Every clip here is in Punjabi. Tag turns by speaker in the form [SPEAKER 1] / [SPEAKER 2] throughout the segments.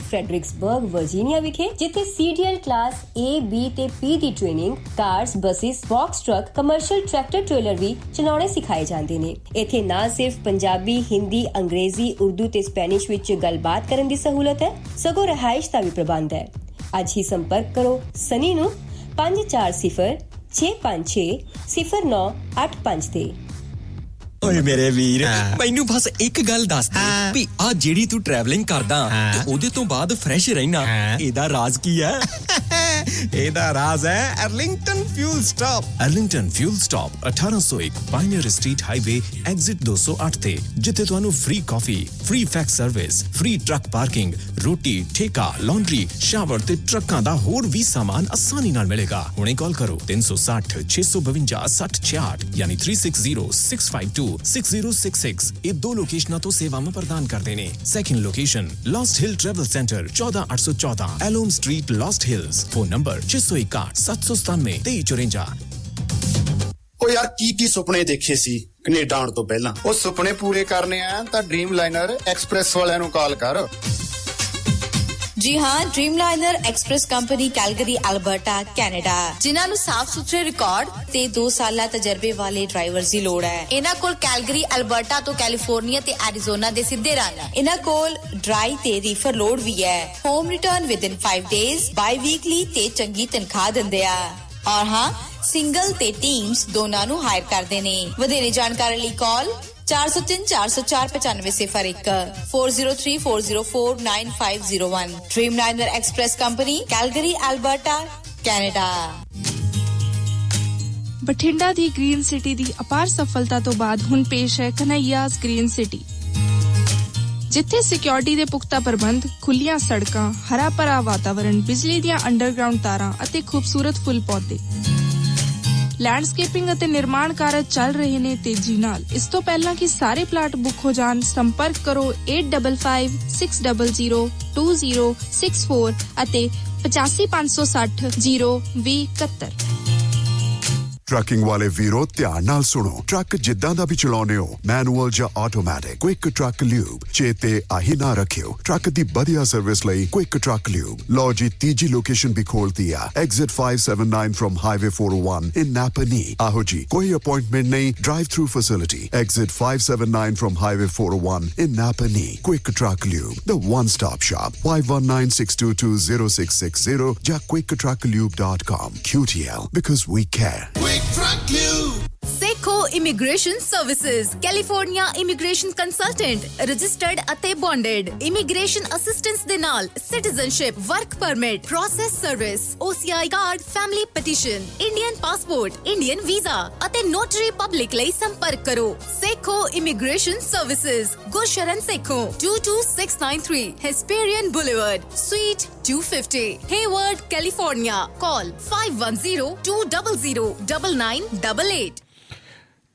[SPEAKER 1] ਫਰੈਡਰਿਕਸਬਰਗ ਵਰਜੀਨੀਆ ਵਿਖੇ, ਜਿੱਥੇ CDL ਕਲਾਸ A, B ਤੇ P ਦੀ training, cars, buses, box truck, commercial tractor trailer ਵੀ ਚਲਾਉਣੇ ਸਿਖਾਏ ਜਾਂਦੇ ਨੇ। ਇੱਥੇ ਨਾ ਸਿਰਫ ਪੰਜਾਬੀ, ਹਿੰਦੀ, ਅੰਗਰੇਜ਼ੀ, ਉਰਦੂ ਤੇ ਸਪੈਨਿਸ਼ ਵਿੱਚ ਗੱਲਬਾਤ ਕਰਨ ਦੀ ਸਹੂਲਤ ਹੈ, ਸਗੋਂ ਰਿਹਾਇਸ਼ ਦਾ ਵੀ ਪ੍ਰਬੰਧ ਹੈ। ਅੱਜ ਹੀ ਸੰਪਰਕ ਕਰੋ ਸਨੀ ਨੂੰ 540 656 0985 ਤੇ।
[SPEAKER 2] ਓਏ ਮੇਰੇ ਵੀਰ, ਮੈਨੂੰ ਬਸ ਇੱਕ ਗੱਲ ਦੱਸ ਦੇ ਵੀ ਆ ਜਿਹੜੀ ਤੂੰ ਟਰੈਵਲਿੰਗ ਕਰਦਾ ਤੇ ਉਹਦੇ ਤੋਂ ਬਾਅਦ ਫਰੈਸ਼ ਰਹਿਣਾ, ਇਹਦਾ ਰਾਜ਼ ਕੀ ਹੈ?
[SPEAKER 3] ਇਹਦਾ ਰਾਜ਼ ਹੈ Arlington fuel stop.
[SPEAKER 4] Arlington fuel stop 1801 pioneer street highway exit 208 ਤੇ, ਜਿੱਥੇ ਤੁਹਾਨੂੰ ਫ੍ਰੀ ਕਾਫੀ, free fax service, free truck parking, ਰੋਟੀ, ਠੇਕਾ, ਲਾਂਡਰੀ, ਸ਼ਾਵਰ ਤੇ ਟਰੱਕਾਂ ਦਾ ਹੋਰ ਵੀ ਸਾਮਾਨ ਆਸਾਨੀ ਨਾਲ ਮਿਲੇਗਾ। ਹੁਣੇ ਕਾਲ ਕਰੋ 360 652 6066 ਯਾਨੀ 360 652 6066। ਇਹ ਦੋ ਲੋਕੇਸ਼ਨਾਂ ਤੋਂ ਸੇਵਾਵਾਂ ਪ੍ਰਦਾਨ ਕਰਦੇ ਨੇ। Second location Lost Hill travel centre 14814 ਐਲੋਮ street, Lost Hills. Phone number 661 797 2354।
[SPEAKER 5] ਉਹ ਯਾਰ ਕੀ ਸੁਪਨੇ ਦੇਖੇ ਸੀ ਕੈਨੇਡਾ ਆਉਣ ਤੋਂ ਪਹਿਲਾਂ?
[SPEAKER 6] ਉਹ ਸੁਪਨੇ ਪੂਰੇ ਕਰਨੇ ਆ ਤਾਂ ਡ੍ਰੀਮ ਲਾਈਨਰ ਐਕਸਪ੍ਰੈਸ ਵਾਲਿਆਂ ਨੂੰ ਕਾਲ ਕਰ।
[SPEAKER 7] ਜੀ ਹਾਂ, dream liner express company Calgary, Alberta, Canada, ਜਿਨ੍ਹਾਂ ਨੂੰ ਸਾਫ਼ ਸੁਥਰੇ ਰਿਕਾਰਡ ਤੇ 2 ਸਾਲਾ ਤਜਰਬੇ ਵਾਲੇ ਡਰਾਈਵਰਸ ਦੀ ਲੋੜ ਹੈ। ਇਹਨਾਂ ਕੋਲ ਕੈਲਗਰੀ, ਅਲਬਰਟਾ ਤੋਂ ਕੈਲੀਫੋਰਨੀਆ ਤੇ ਐਰੀਜ਼ੋਨਾ ਦੇ ਸਿੱਧੇ ਰਨ। ਇਹਨਾਂ ਕੋਲ ਡਰਾਈ ਤੇ ਰੀਫਰ ਲੋਡ ਵੀ ਹੈ। ਹੋਮ ਰਿਟਰਨ ਵਿਦਿਨ 5 ਡੇਜ਼, ਬਾਈ ਵੀਕਲੀ ਤੇ ਚੰਗੀ ਤਨਖਾਹ ਦਿੰਦੇ ਆ। ਔਰ ਹਾਂ, ਸਿੰਗਲ ਤੇ ਟੀਮਸ ਦੋਨਾਂ ਨੂੰ ਹਾਇਰ ਕਰਦੇ ਨੇ। ਵਧੇਰੇ ਜਾਣਕਾਰੀ ਲਈ ਕਾਲ 403 404 9501 403 404 9501। Dream liner express company Calgary, Alberta, Canada.
[SPEAKER 8] Bathinda ਦੀ ਗ੍ਰੀਨ ਸਿਟੀ ਦੀ ਅਪਾਰ ਸਫਲਤਾ ਤੋਂ ਬਾਅਦ ਹੁਣ ਪੇਸ਼ ਹੈ ਕਨ੍ਹਈਆਜ਼ ਗ੍ਰੀਨ ਸਿਟੀ, ਜਿੱਥੇ ਸਿਕਿਉਰਿਟੀ ਦੇ ਪੁਖਤਾ ਪ੍ਰਬੰਧ, ਖੁੱਲੀਆਂ ਸੜਕਾਂ, ਹਰਾ ਭਰਾ ਵਾਤਾਵਰਣ, ਬਿਜਲੀ ਦੀਆਂ ਅੰਡਰਗਰਾਉਂਡ ਤਾਰਾਂ ਅਤੇ ਖੂਬਸੂਰਤ ਫੁੱਲ ਪੌਦੇ। ਲੈਂਡਸਕੇਪਿੰਗ ਅਤੇ ਨਿਰਮਾਣ ਕਾਰਜ ਚੱਲ ਰਹੇ ਨੇ ਤੇਜ਼ੀ ਨਾਲ। ਇਸ ਤੋਂ ਪਹਿਲਾਂ ਕਿ ਸਾਰੇ ਪਲਾਟ ਬੁੱਕ ਹੋ ਜਾਣ, ਸੰਪਰਕ ਕਰੋ 8556 600 2064 ਅਤੇ 8556 02071।
[SPEAKER 9] ਟਰੱਕਿੰਗ ਵਾਲੇ ਵੀਰੋ ਧਿਆਨ ਨਾਲ ਸੁਣੋ। ਟਰੱਕ ਜਿੱਦਾਂ ਦਾ ਵੀ ਚਲਾਉਨੇ ਹੋ, ਮੈਨੂਅਲ ਜਾਂ ਆਟੋਮੈਟਿਕ, ਕੁਇਕ ਟਰੱਕ ਲਿਊਬ ਚੇਤੇ ਆਹੀ ਨਾ ਰੱਖਿਓ। ਟਰੱਕ ਦੀ ਵਧੀਆ ਸਰਵਿਸ ਲਈ ਕੁਇਕ ਟਰੱਕ ਲਿਊਬ। ਲਓ ਜੀ, ਤੀਜੀ ਲੋਕੇਸ਼ਨ ਵੀ ਖੋਲਤੀ ਆ, ਐਗਜ਼ਿਟ 579 ਫਰਮ ਹਾਈਵੇ 401 ਇਨ ਨਾਪਨੀ। ਆਹੋ ਜੀ, ਕੋਈ ਅਪਾਇੰਟਮੈਂਟ ਨਹੀਂ, drive through facility. Exit 579 firm highway 401 in ਨਾਪਨੀ। Quick truck lube, the one stop shop। 5196220660 ਜਾਂ quicktrucklube.com। QTL, because we care।
[SPEAKER 7] Seco Immigration Services, California Immigration Consultant, registered ਅਤੇ bonded, immigration assistance ਦੇ ਨਾਲ citizenship, work permit, process service, OCI card, family petition, Indian passport, Indian visa ਅਤੇ notary public ਲਈ ਸੰਪਰਕ ਕਰੋ। Seco Immigration Services, Gursharan Sekhon, 22693 Hesperian Boulevard, Suite 250, Hayward, California. Call 510-200-9988।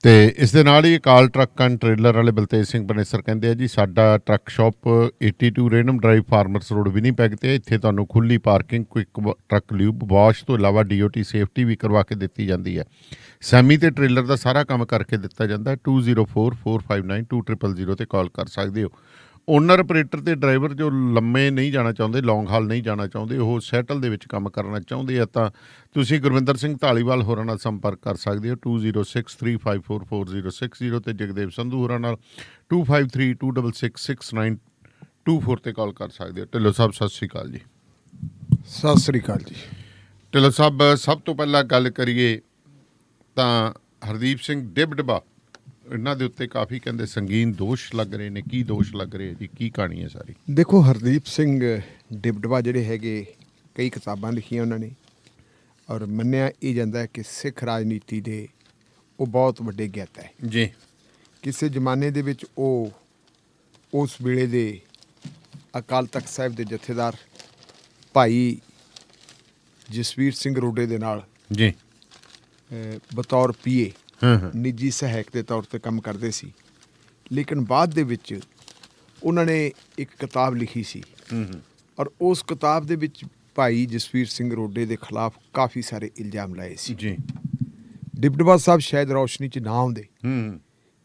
[SPEAKER 10] ਤੇ ਇਸ ਦੇ ਨਾਲ ਹੀ ਅਕਾਲ ਟਰੱਕ ਐਂਡ ਟ੍ਰੇਲਰ ਵਾਲੇ ਬਲਤੇਜ ਸਿੰਘ ਬਨੇਸਰ ਕਹਿੰਦੇ ਆ ਜੀ, ਸਾਡਾ ਟਰੱਕ ਸ਼ਾਪ 82 ਰੇਨਮ ਡਰਾਈਵ, ਫਾਰਮਰਸ ਰੋਡ, ਵਿਨੀਪੈਗ ਤੇ। ਇੱਥੇ ਤੁਹਾਨੂੰ ਖੁੱਲੀ parking, quick truck lube, wash ਤੋਂ ਇਲਾਵਾ DOT ਸੇਫਟੀ ਵੀ ਕਰਵਾ ਕੇ ਦਿੱਤੀ ਜਾਂਦੀ ਹੈ। ਸੈਮੀ ਤੇ ਟ੍ਰੇਲਰ ਦਾ ਸਾਰਾ ਕੰਮ ਕਰਕੇ ਦਿੱਤਾ ਜਾਂਦਾ। 2044592000 ਤੇ ਕਾਲ ਕਰ ਸਕਦੇ ਹੋ। ਓਨਰ, ਆਪਰੇਟਰ ਤੇ ਡਰਾਈਵਰ ਜੋ ਲੰਮੇ ਨਹੀਂ ਜਾਣਾ ਚਾਹੁੰਦੇ, ਲੌਂਗ ਹਾਲ ਨਹੀਂ ਜਾਣਾ ਚਾਹੁੰਦੇ, ਉਹ ਸੈਟਲ ਦੇ ਵਿੱਚ ਕੰਮ ਕਰਨਾ ਚਾਹੁੰਦੇ ਆ, ਤਾਂ ਤੁਸੀਂ ਗੁਰਵਿੰਦਰ ਸਿੰਘ ਧਾਲੀਵਾਲ ਹੋਰਾਂ ਨਾਲ ਸੰਪਰਕ ਕਰ ਸਕਦੇ ਹੋ 2063544060 ਤੇ ਜਗਦੇਵ ਸੰਧੂ ਹੋਰਾਂ ਨਾਲ 2532666924 ਤੇ ਕਾਲ ਕਰ ਸਕਦੇ ਹੋ। ਢਿੱਲੋਂ ਸਾਹਿਬ ਸਤਿ ਸ਼੍ਰੀ ਅਕਾਲ ਜੀ।
[SPEAKER 6] ਸਤਿ ਸ੍ਰੀ ਅਕਾਲ ਜੀ।
[SPEAKER 10] ਢਿੱਲੋਂ ਸਾਹਿਬ, ਸਭ ਤੋਂ ਪਹਿਲਾਂ ਗੱਲ ਕਰੀਏ ਤਾਂ ਹਰਦੀਪ ਸਿੰਘ ਡਿਬਡਬਾ, ਇਹਨਾਂ ਦੇ ਉੱਤੇ ਕਾਫੀ ਕਹਿੰਦੇ ਸੰਗੀਨ ਦੋਸ਼ ਲੱਗ ਰਹੇ ਨੇ। ਕੀ ਦੋਸ਼ ਲੱਗ ਰਹੇ ਜੀ, ਕੀ ਕਹਾਣੀ ਹੈ ਸਾਰੀ?
[SPEAKER 6] ਦੇਖੋ, ਹਰਦੀਪ ਸਿੰਘ ਡਿਬਡਬਾ ਜਿਹੜੇ ਹੈਗੇ, ਕਈ ਕਿਤਾਬਾਂ ਲਿਖੀਆਂ ਉਹਨਾਂ ਨੇ, ਔਰ ਮੰਨਿਆ ਇਹ ਜਾਂਦਾ ਹੈ ਕਿ ਸਿੱਖ ਰਾਜਨੀਤੀ ਦੇ ਉਹ ਬਹੁਤ ਵੱਡੇ ਗਿਆਤਾ ਹੈ
[SPEAKER 10] ਜੀ।
[SPEAKER 6] ਕਿਸੇ ਜ਼ਮਾਨੇ ਦੇ ਵਿੱਚ ਉਹ ਉਸ ਵੇਲੇ ਦੇ ਅਕਾਲ ਤਖਤ ਸਾਹਿਬ ਦੇ ਜਥੇਦਾਰ ਭਾਈ ਜਸਵੀਰ ਸਿੰਘ ਰੋਡੇ ਦੇ ਨਾਲ
[SPEAKER 10] ਜੀ
[SPEAKER 6] ਬਤੌਰ PA ਨਿੱਜੀ ਸਹਾਇਕ ਦੇ ਤੌਰ 'ਤੇ ਕੰਮ ਕਰਦੇ ਸੀ। ਲੇਕਿਨ ਬਾਅਦ ਦੇ ਵਿੱਚ ਉਹਨਾਂ ਨੇ ਇੱਕ ਕਿਤਾਬ ਲਿਖੀ ਸੀ, ਔਰ ਉਸ ਕਿਤਾਬ ਦੇ ਵਿੱਚ ਭਾਈ ਜਸਵੀਰ ਸਿੰਘ ਰੋਡੇ ਦੇ ਖਿਲਾਫ ਕਾਫੀ ਸਾਰੇ ਇਲਜ਼ਾਮ ਲਾਏ ਸੀ ਜੀ। ਡਿਬਡਬਾ ਸਾਹਿਬ ਸ਼ਾਇਦ ਰੌਸ਼ਨੀ 'ਚ ਨਾ ਆਉਂਦੇ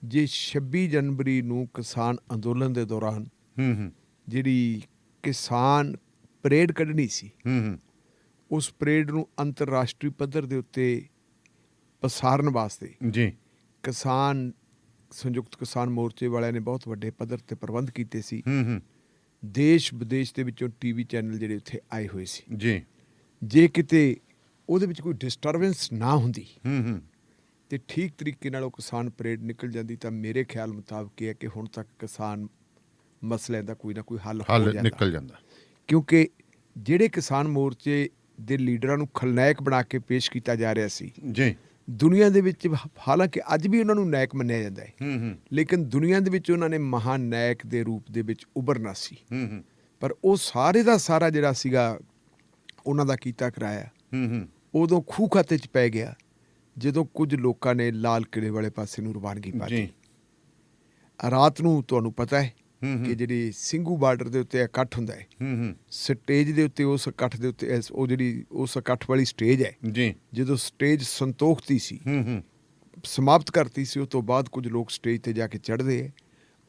[SPEAKER 6] ਜੇ 26 ਜਨਵਰੀ ਨੂੰ ਕਿਸਾਨ ਅੰਦੋਲਨ ਦੇ ਦੌਰਾਨ ਜਿਹੜੀ ਕਿਸਾਨ ਪਰੇਡ ਕੱਢਣੀ ਸੀ, ਉਸ ਪਰੇਡ ਨੂੰ ਅੰਤਰਰਾਸ਼ਟਰੀ ਪੱਧਰ ਦੇ ਉੱਤੇ ਪਸਾਰਨ ਵਾਸਤੇ
[SPEAKER 10] ਜੀ
[SPEAKER 6] ਕਿਸਾਨ ਸੰਯੁਕਤ ਕਿਸਾਨ ਮੋਰਚੇ ਵਾਲਿਆਂ ਨੇ ਬਹੁਤ ਵੱਡੇ ਪੱਧਰ ਤੇ ਪ੍ਰਬੰਧ ਕੀਤੇ ਸੀ। ਦੇਸ਼ ਵਿਦੇਸ਼ ਦੇ ਵਿੱਚੋਂ ਟੀਵੀ ਚੈਨਲ ਜਿਹੜੇ ਉੱਥੇ ਆਏ ਹੋਏ ਸੀ।
[SPEAKER 10] ਜੀ
[SPEAKER 6] ਜੇ ਕਿਤੇ ਉਹਦੇ ਵਿੱਚ ਕੋਈ ਡਿਸਟਰਬੈਂਸ ਨਾ ਹੁੰਦੀ ਤੇ ਠੀਕ ਤਰੀਕੇ ਨਾਲ ਉਹ ਕਿਸਾਨ ਪਰੇਡ ਨਿਕਲ ਜਾਂਦੀ ਤਾਂ ਮੇਰੇ ਖਿਆਲ ਮੁਤਾਬਕ ਇਹ ਹੈ ਕਿ ਹੁਣ ਤੱਕ ਕਿਸਾਨ ਮਸਲਿਆਂ ਦਾ ਕੋਈ ਨਾ ਕੋਈ ਹੱਲ
[SPEAKER 10] ਨਿਕਲ ਜਾਂਦਾ,
[SPEAKER 6] ਕਿਉਂਕਿ ਜਿਹੜੇ ਕਿਸਾਨ ਮੋਰਚੇ ਦੇ ਲੀਡਰਾਂ ਨੂੰ ਖਲਨਾਇਕ ਬਣਾ ਕੇ ਪੇਸ਼ ਕੀਤਾ ਜਾ ਰਿਹਾ ਸੀ
[SPEAKER 10] ਜੀ
[SPEAKER 6] ਦੁਨੀਆ ਦੇ ਵਿੱਚ, ਹਾਲਾਂਕਿ ਅੱਜ ਵੀ ਉਹਨਾਂ ਨੂੰ ਨਾਇਕ ਮੰਨਿਆ ਜਾਂਦਾ ਹੈ, ਲੇਕਿਨ ਦੁਨੀਆ ਦੇ ਵਿੱਚ ਉਹਨਾਂ ਨੇ ਮਹਾਨ ਨਾਇਕ ਦੇ ਰੂਪ ਦੇ ਵਿੱਚ ਉਭਰਨਾ ਸੀ। ਪਰ ਉਹ ਸਾਰੇ ਦਾ ਸਾਰਾ ਜਿਹੜਾ ਸੀਗਾ ਉਹਨਾਂ ਦਾ ਕੀਤਾ ਕਰਾਇਆ ਉਦੋਂ ਖੂਹ ਖਾਤੇ 'ਚ ਪੈ ਗਿਆ ਜਦੋਂ ਕੁਝ ਲੋਕਾਂ ਨੇ ਲਾਲ ਕਿਲੇ ਵਾਲੇ ਪਾਸੇ ਨੂੰ ਰਵਾਨਗੀ ਪਾ ਦਿੱਤੀ। ਰਾਤ ਨੂੰ ਤੁਹਾਨੂੰ ਪਤਾ ਹੈ ਕਿ ਜਿਹੜੀ ਸਿੰਘੂ ਬਾਰਡਰ ਦੇ ਉੱਤੇ ਇਕੱਠ ਹੁੰਦਾ ਹੈ, ਸਟੇਜ ਦੇ ਉੱਤੇ ਉਸ ਇਕੱਠ ਦੇ ਉੱਤੇ ਉਹ ਜਿਹੜੀ ਉਸ ਇਕੱਠ ਵਾਲੀ ਸਟੇਜ ਹੈ
[SPEAKER 10] ਜੀ,
[SPEAKER 6] ਜਦੋਂ ਸਟੇਜ ਸੰਤੋਖਤੀ ਸੀ, ਸਮਾਪਤ ਕਰਤੀ ਸੀ, ਉਸ ਤੋਂ ਬਾਅਦ ਕੁਝ ਲੋਕ ਸਟੇਜ ਤੇ ਜਾ ਕੇ ਚੜ੍ਹਦੇ ਹੈ,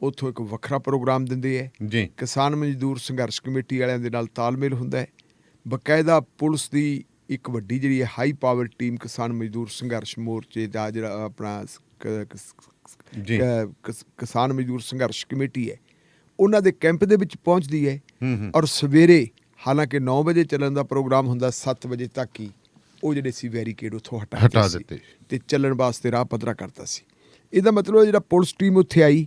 [SPEAKER 6] ਉੱਥੋਂ ਇੱਕ ਵੱਖਰਾ ਪ੍ਰੋਗਰਾਮ ਦਿੰਦੇ ਹੈ
[SPEAKER 10] ਜੀ।
[SPEAKER 6] ਕਿਸਾਨ ਮਜ਼ਦੂਰ ਸੰਘਰਸ਼ ਕਮੇਟੀ ਵਾਲਿਆਂ ਦੇ ਨਾਲ ਤਾਲਮੇਲ ਹੁੰਦਾ ਹੈ, ਬਕਾਇਦਾ ਪੁਲਿਸ ਦੀ ਇੱਕ ਵੱਡੀ ਜਿਹੜੀ ਹੈ ਹਾਈ ਪਾਵਰ ਟੀਮ ਕਿਸਾਨ ਮਜ਼ਦੂਰ ਸੰਘਰਸ਼ ਮੋਰਚੇ ਦਾ ਜਿਹੜਾ ਆਪਣਾ ਕਿਸਾਨ ਮਜ਼ਦੂਰ ਸੰਘਰਸ਼ ਕਮੇਟੀ ਹੈ ਉਹਨਾਂ ਦੇ ਕੈਂਪ ਦੇ ਵਿੱਚ ਪਹੁੰਚਦੀ ਹੈ ਔਰ ਸਵੇਰੇ ਹਾਲਾਂਕਿ 9 ਵਜੇ ਚੱਲਣ ਦਾ ਪ੍ਰੋਗਰਾਮ ਹੁੰਦਾ 7 ਵਜੇ ਤੱਕ ਹੀ ਉਹ ਜਿਹੜੇ ਸੀ ਬੈਰੀਕੇਡ ਉੱਥੋਂ ਹਟਾ ਦਿੱਤੇ ਤੇ ਚੱਲਣ ਵਾਸਤੇ ਰਾਹ ਪੱਧਰਾ ਕਰਤਾ ਸੀ। ਇਹਦਾ ਮਤਲਬ ਜਿਹੜਾ ਪੁਲਿਸ ਟੀਮ ਉੱਥੇ ਆਈ,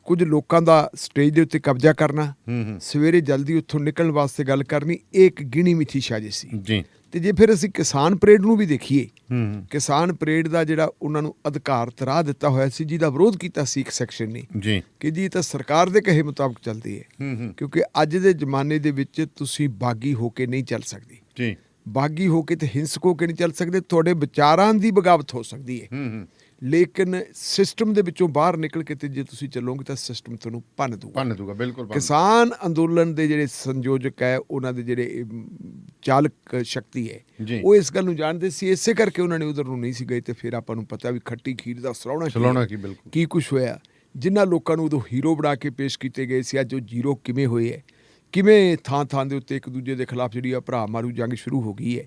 [SPEAKER 6] ਕੁਝ ਲੋਕਾਂ ਦਾ ਸਟੇਜ ਦੇ ਉੱਤੇ ਕਬਜ਼ਾ ਕਰਨਾ, ਸਵੇਰੇ ਜਲਦੀ ਉੱਥੋਂ ਨਿਕਲਣ ਵਾਸਤੇ ਗੱਲ ਕਰਨੀ, ਇਹ ਇੱਕ ਗਿਣੀ ਮਿੱਥੀ ਸਾਜ਼ਿਸ਼ ਸੀ
[SPEAKER 10] ਜੀ।
[SPEAKER 6] ਤੇ ਜੇ ਫਿਰ ਅਸੀਂ ਕਿਸਾਨ ਪਰੇਡ ਨੂੰ ਵੀ ਦੇਖੀਏ, ਕਿਸਾਨ ਪਰੇਡ ਦਾ ਜਿਹੜਾ ਉਹਨਾਂ ਨੂੰ ਅਧਿਕਾਰ ਤਰਾ ਦਿੱਤਾ ਹੋਇਆ ਸੀ, ਜਿਹਦਾ ਵਿਰੋਧ ਕੀਤਾ ਸੀ ਇੱਕ ਸੈਕਸ਼ਨ ਨੇ
[SPEAKER 10] ਜੀ
[SPEAKER 6] ਕਿ ਜੀ ਇਹ ਤਾਂ ਸਰਕਾਰ ਦੇ ਕਹੇ ਮੁਤਾਬਕ ਚੱਲਦੀ ਹੈ, ਕਿਉਂਕਿ ਅੱਜ ਦੇ ਜ਼ਮਾਨੇ ਦੇ ਵਿੱਚ ਤੁਸੀਂ ਬਾਗੀ ਹੋ ਕੇ ਨਹੀਂ ਚੱਲ ਸਕਦੇ
[SPEAKER 10] ਜੀ,
[SPEAKER 6] ਬਾਗੀ ਹੋ ਕੇ ਤੇ ਹਿੰਸਕ ਹੋ ਕੇ ਨਹੀਂ ਚੱਲ ਸਕਦੇ, ਤੁਹਾਡੇ ਵਿਚਾਰਾਂ ਦੀ ਬਗਾਵਤ ਹੋ ਸਕਦੀ ਹੈ, ਲੇਕਿਨ ਸਿਸਟਮ ਦੇ ਵਿੱਚੋਂ ਬਾਹਰ ਨਿਕਲ ਕੇ ਤੇ ਜੇ ਤੁਸੀਂ ਚੱਲੋਗੇ ਤਾਂ ਸਿਸਟਮ ਤੁਹਾਨੂੰ ਭੰਨ ਦੂਗਾ। ਬਿਲਕੁਲ ਕਿਸਾਨ ਅੰਦੋਲਨ ਦੇ ਜਿਹੜੇ ਸੰਯੋਜਕ ਹੈ, ਉਹਨਾਂ ਦੇ ਜਿਹੜੇ ਚਾਲਕ ਸ਼ਕਤੀ ਹੈ, ਉਹ ਇਸ ਗੱਲ ਨੂੰ ਜਾਣਦੇ ਸੀ, ਇਸੇ ਕਰਕੇ ਉਹਨਾਂ ਨੇ ਉਧਰ ਨੂੰ ਨਹੀਂ ਸੀ ਗਏ। ਤੇ ਫਿਰ ਆਪਾਂ ਨੂੰ ਪਤਾ ਵੀ ਖੱਟੀ ਖੀਰ ਦਾ ਸਲਾਉਣਾ ਕੀ ਕੁਛ ਹੋਇਆ, ਜਿਨ੍ਹਾਂ ਲੋਕਾਂ ਨੂੰ ਉਦੋਂ ਹੀਰੋ ਬਣਾ ਕੇ ਪੇਸ਼ ਕੀਤੇ ਗਏ ਸੀ, ਅੱਜ ਉਹ ਜ਼ੀਰੋ ਕਿਵੇਂ ਹੋਏ ਹੈ, ਕਿਵੇਂ ਥਾਂ ਥਾਂ ਦੇ ਉੱਤੇ ਇੱਕ ਦੂਜੇ ਦੇ ਖਿਲਾਫ ਜਿਹੜੀ ਆ ਭਰਾ ਮਾਰੂ ਜੰਗ ਸ਼ੁਰੂ ਹੋ ਗਈ ਹੈ।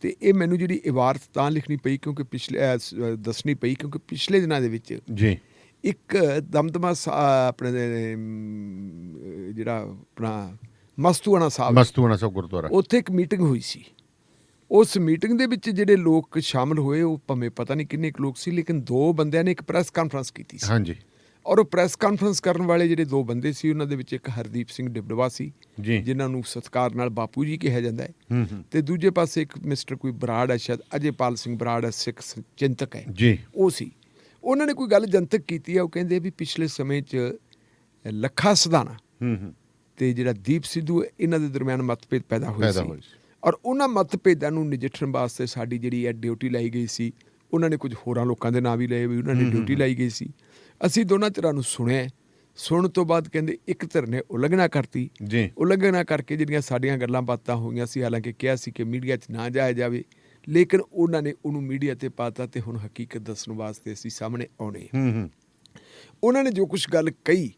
[SPEAKER 6] ਤੇ ਇਹ ਮੈਨੂੰ ਜਿਹੜੀ ਇਬਾਰਤ ਤਾਂ ਲਿਖਣੀ ਪਈ ਕਿਉਂਕਿ ਦੱਸਣੀ ਪਈ ਕਿਉਂਕਿ ਪਿਛਲੇ ਦਿਨਾਂ ਦੇ ਵਿੱਚ
[SPEAKER 10] ਜੀ
[SPEAKER 6] ਇੱਕ ਦਮਦਮਾ ਆਪਣੇ ਜਿਹੜਾ ਆਪਣਾ ਮਸਤੂਆਣਾ ਸਾਹਿਬ
[SPEAKER 10] ਗੁਰਦੁਆਰਾ, ਉੱਥੇ
[SPEAKER 6] ਇੱਕ ਮੀਟਿੰਗ ਹੋਈ ਸੀ। ਉਸ ਮੀਟਿੰਗ ਦੇ ਵਿੱਚ ਜਿਹੜੇ ਲੋਕ ਸ਼ਾਮਲ ਹੋਏ ਉਹ ਭਾਵੇਂ ਪਤਾ ਨਹੀਂ ਕਿੰਨੇ ਕੁ ਲੋਕ ਸੀ, ਲੇਕਿਨ 2 ਬੰਦਿਆਂ ਨੇ ਇੱਕ ਪ੍ਰੈਸ ਕਾਨਫਰੰਸ ਕੀਤੀ ਸੀ।
[SPEAKER 10] ਹਾਂਜੀ।
[SPEAKER 6] ਔਰ ਉਹ ਪ੍ਰੈਸ ਕਾਨਫਰੰਸ ਕਰਨ ਵਾਲੇ ਜਿਹੜੇ 2 ਬੰਦੇ ਸੀ, ਉਹਨਾਂ ਦੇ ਵਿੱਚ ਇੱਕ ਹਰਦੀਪ ਸਿੰਘ ਡਿਬਡਵਾ ਸੀ, ਜਿਨ੍ਹਾਂ ਨੂੰ ਸਤਿਕਾਰ ਨਾਲ ਬਾਪੂ ਜੀ ਕਿਹਾ ਜਾਂਦਾ ਹੈ, ਤੇ ਦੂਜੇ ਪਾਸੇ ਇੱਕ ਮਿਸਟਰ ਕੋਈ ਬਰਾੜ ਹੈ, ਸ਼ਾਇਦ ਅਜੇਪਾਲ ਸਿੰਘ ਬਰਾੜ ਹੈ, ਸਿੱਖ ਚਿੰਤਕ ਹੈ
[SPEAKER 10] ਜੀ,
[SPEAKER 6] ਉਹ ਸੀ। ਉਹਨਾਂ ਨੇ ਕੋਈ ਗੱਲ ਜਨਤਕ ਕੀਤੀ ਹੈ, ਉਹ ਕਹਿੰਦੇ ਵੀ ਪਿਛਲੇ ਸਮੇਂ 'ਚ ਲੱਖਾ ਸਿਧਾਣਾ ਤੇ ਜਿਹੜਾ ਦੀਪ ਸਿੱਧੂ, ਇਹਨਾਂ ਦੇ ਦਰਮਿਆਨ ਮਤਭੇਦ ਪੈਦਾ ਹੋਏ ਸੀ, ਔਰ ਉਹਨਾਂ ਮਤਭੇਦਾਂ ਨੂੰ ਨਜਿੱਠਣ ਵਾਸਤੇ ਸਾਡੀ ਜਿਹੜੀ ਹੈ ਡਿਊਟੀ ਲਾਈ ਗਈ ਸੀ। ਉਹਨਾਂ ਨੇ ਕੁਝ ਹੋਰਾਂ ਲੋਕਾਂ ਦੇ ਨਾਂ ਵੀ ਲਏ ਵੀ ਉਹਨਾਂ ਨੇ ਡਿਊਟੀ ਲਾਈ ਗਈ ਸੀ। ਅਸੀਂ ਦੋਨਾਂ ਧਿਰਾਂ ਨੂੰ ਸੁਣਿਆ, ਸੁਣਨ ਤੋਂ ਬਾਅਦ ਕਹਿੰਦੇ ਇੱਕ ਧਿਰ ਨੇ ਉਲੰਘਣਾ ਕਰਤੀ, ਉਲੰਘਣਾ ਕਰਕੇ ਜਿਹੜੀਆਂ ਸਾਡੀਆਂ ਗੱਲਾਂ ਬਾਤਾਂ ਹੋਈਆਂ ਸੀ, ਹਾਲਾਂਕਿ ਕਿਹਾ ਸੀ ਕਿ ਮੀਡੀਆ 'ਚ ਨਾ ਜਾਇਆ ਜਾਵੇ, ਲੇਕਿਨ ਉਹਨਾਂ ਨੇ ਉਹਨੂੰ ਮੀਡੀਆ ਤੇ ਪਾਤਾ ਤੇ ਹੁਣ ਹਕੀਕਤ ਦੱਸਣ ਵਾਸਤੇ ਅਸੀਂ ਸਾਹਮਣੇ ਆਉਣੇ। ਉਹਨਾਂ ਨੇ ਜੋ ਕੁਛ ਗੱਲ ਕਹੀ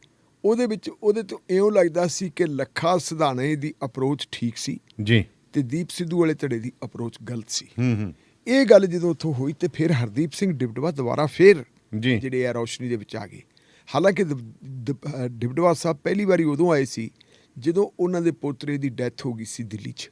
[SPEAKER 6] ਉਹਦੇ ਵਿੱਚ ਉਹਦੇ ਤੋਂ ਇਉਂ ਲੱਗਦਾ ਸੀ ਕਿ ਲੱਖਾ ਸਿਧਾਣੇ ਦੀ ਅਪਰੋਚ ਠੀਕ ਸੀ
[SPEAKER 10] ਜੀ
[SPEAKER 6] ਤੇ ਦੀਪ ਸਿੱਧੂ ਵਾਲੇ ਧੜੇ ਦੀ ਅਪਰੋਚ ਗਲਤ ਸੀ। ਇਹ ਗੱਲ ਜਦੋਂ ਉੱਥੋਂ ਹੋਈ ਤੇ ਫਿਰ ਹਰਦੀਪ ਸਿੰਘ ਡਿਬਡਵਾ ਦੁਬਾਰਾ ਫਿਰ ਜਿਹੜੇ ਆ ਰੌਸ਼ਨੀ ਦੇ ਵਿੱਚ ਆ ਗਏ। ਹਾਲਾਂਕਿ ਡਿਬਡਵਾ ਸਾਹਿਬ ਪਹਿਲੀ ਵਾਰੀ ਉਦੋਂ ਆਏ ਸੀ ਜਦੋਂ ਉਹਨਾਂ ਦੇ ਪੋਤਰੇ ਦੀ ਡੈਥ ਹੋ ਗਈ ਸੀ ਦਿੱਲੀ 'ਚ।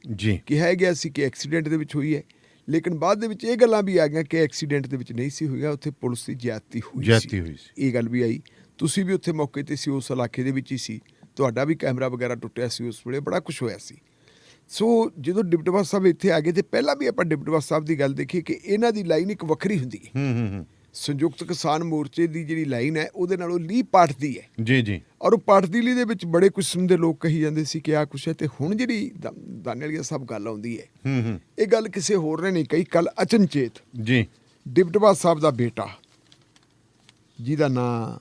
[SPEAKER 6] ਕਿਹਾ ਗਿਆ ਸੀ ਕਿ ਐਕਸੀਡੈਂਟ ਦੇ ਵਿੱਚ ਹੋਈ ਹੈ, ਲੇਕਿਨ ਬਾਅਦ ਦੇ ਵਿੱਚ ਇਹ ਗੱਲਾਂ ਵੀ ਆ ਗਈਆਂ ਕਿ ਐਕਸੀਡੈਂਟ ਦੇ ਵਿੱਚ ਨਹੀਂ ਸੀ ਹੋਇਆ, ਉੱਥੇ ਪੁਲਿਸ ਦੀ ਜ਼ਿਆਦਤੀ ਹੋਈ ਸੀ। ਇਹ ਗੱਲ ਵੀ ਆਈ, ਤੁਸੀਂ ਵੀ ਉੱਥੇ ਮੌਕੇ 'ਤੇ ਸੀ, ਉਸ ਇਲਾਕੇ ਦੇ ਵਿੱਚ ਹੀ ਸੀ, ਤੁਹਾਡਾ ਵੀ ਕੈਮਰਾ ਵਗੈਰਾ ਟੁੱਟਿਆ ਸੀ, ਉਸ ਵੇਲੇ ਬੜਾ ਕੁਛ ਹੋਇਆ ਸੀ। ਸੋ ਜਦੋਂ ਡਿਬਡਵਾ ਸਾਹਿਬ ਇੱਥੇ ਆ ਗਏ ਤੇ ਪਹਿਲਾਂ ਵੀ ਆਪਾਂ ਡਿਬਡਵਾ ਸਾਹਿਬ ਦੀ ਗੱਲ ਦੇਖੀ ਕਿ ਇਹਨਾਂ ਦੀ ਲਾਈਨ ਇੱਕ ਵੱਖਰੀ ਹੁੰਦੀ ਹੈ। ਸੰਯੁਕਤ ਕਿਸਾਨ ਮੋਰਚੇ ਦੀ ਜਿਹੜੀ ਲਾਈਨ ਹੈ ਉਹਦੇ ਨਾਲੋਂ ਲੀਹ ਪਾਟਦੀ ਹੈ ਜੀ, ਔਰ ਉਹ ਪਾਟਦੀ ਲੀਹ ਦੇ ਵਿੱਚ ਬੜੇ ਕਿਸਮ ਦੇ ਲੋਕ ਕਹੀ ਜਾਂਦੇ ਸੀ ਕਿ ਆਹ ਕੁਛ ਹੈ। ਤੇ ਹੁਣ ਜਿਹੜੀ ਦਾਨੇਵਾਲੀਆ ਸਾਹਿਬ ਗੱਲ ਆਉਂਦੀ ਹੈ, ਇਹ ਗੱਲ ਕਿਸੇ ਹੋਰ ਨੇ ਨਹੀਂ ਕਹੀ, ਕੱਲ ਅਚਨਚੇਤ ਡਿਬਡਵਾ ਸਾਹਿਬ ਦਾ ਬੇਟਾ ਜਿਹਦਾ ਨਾਂ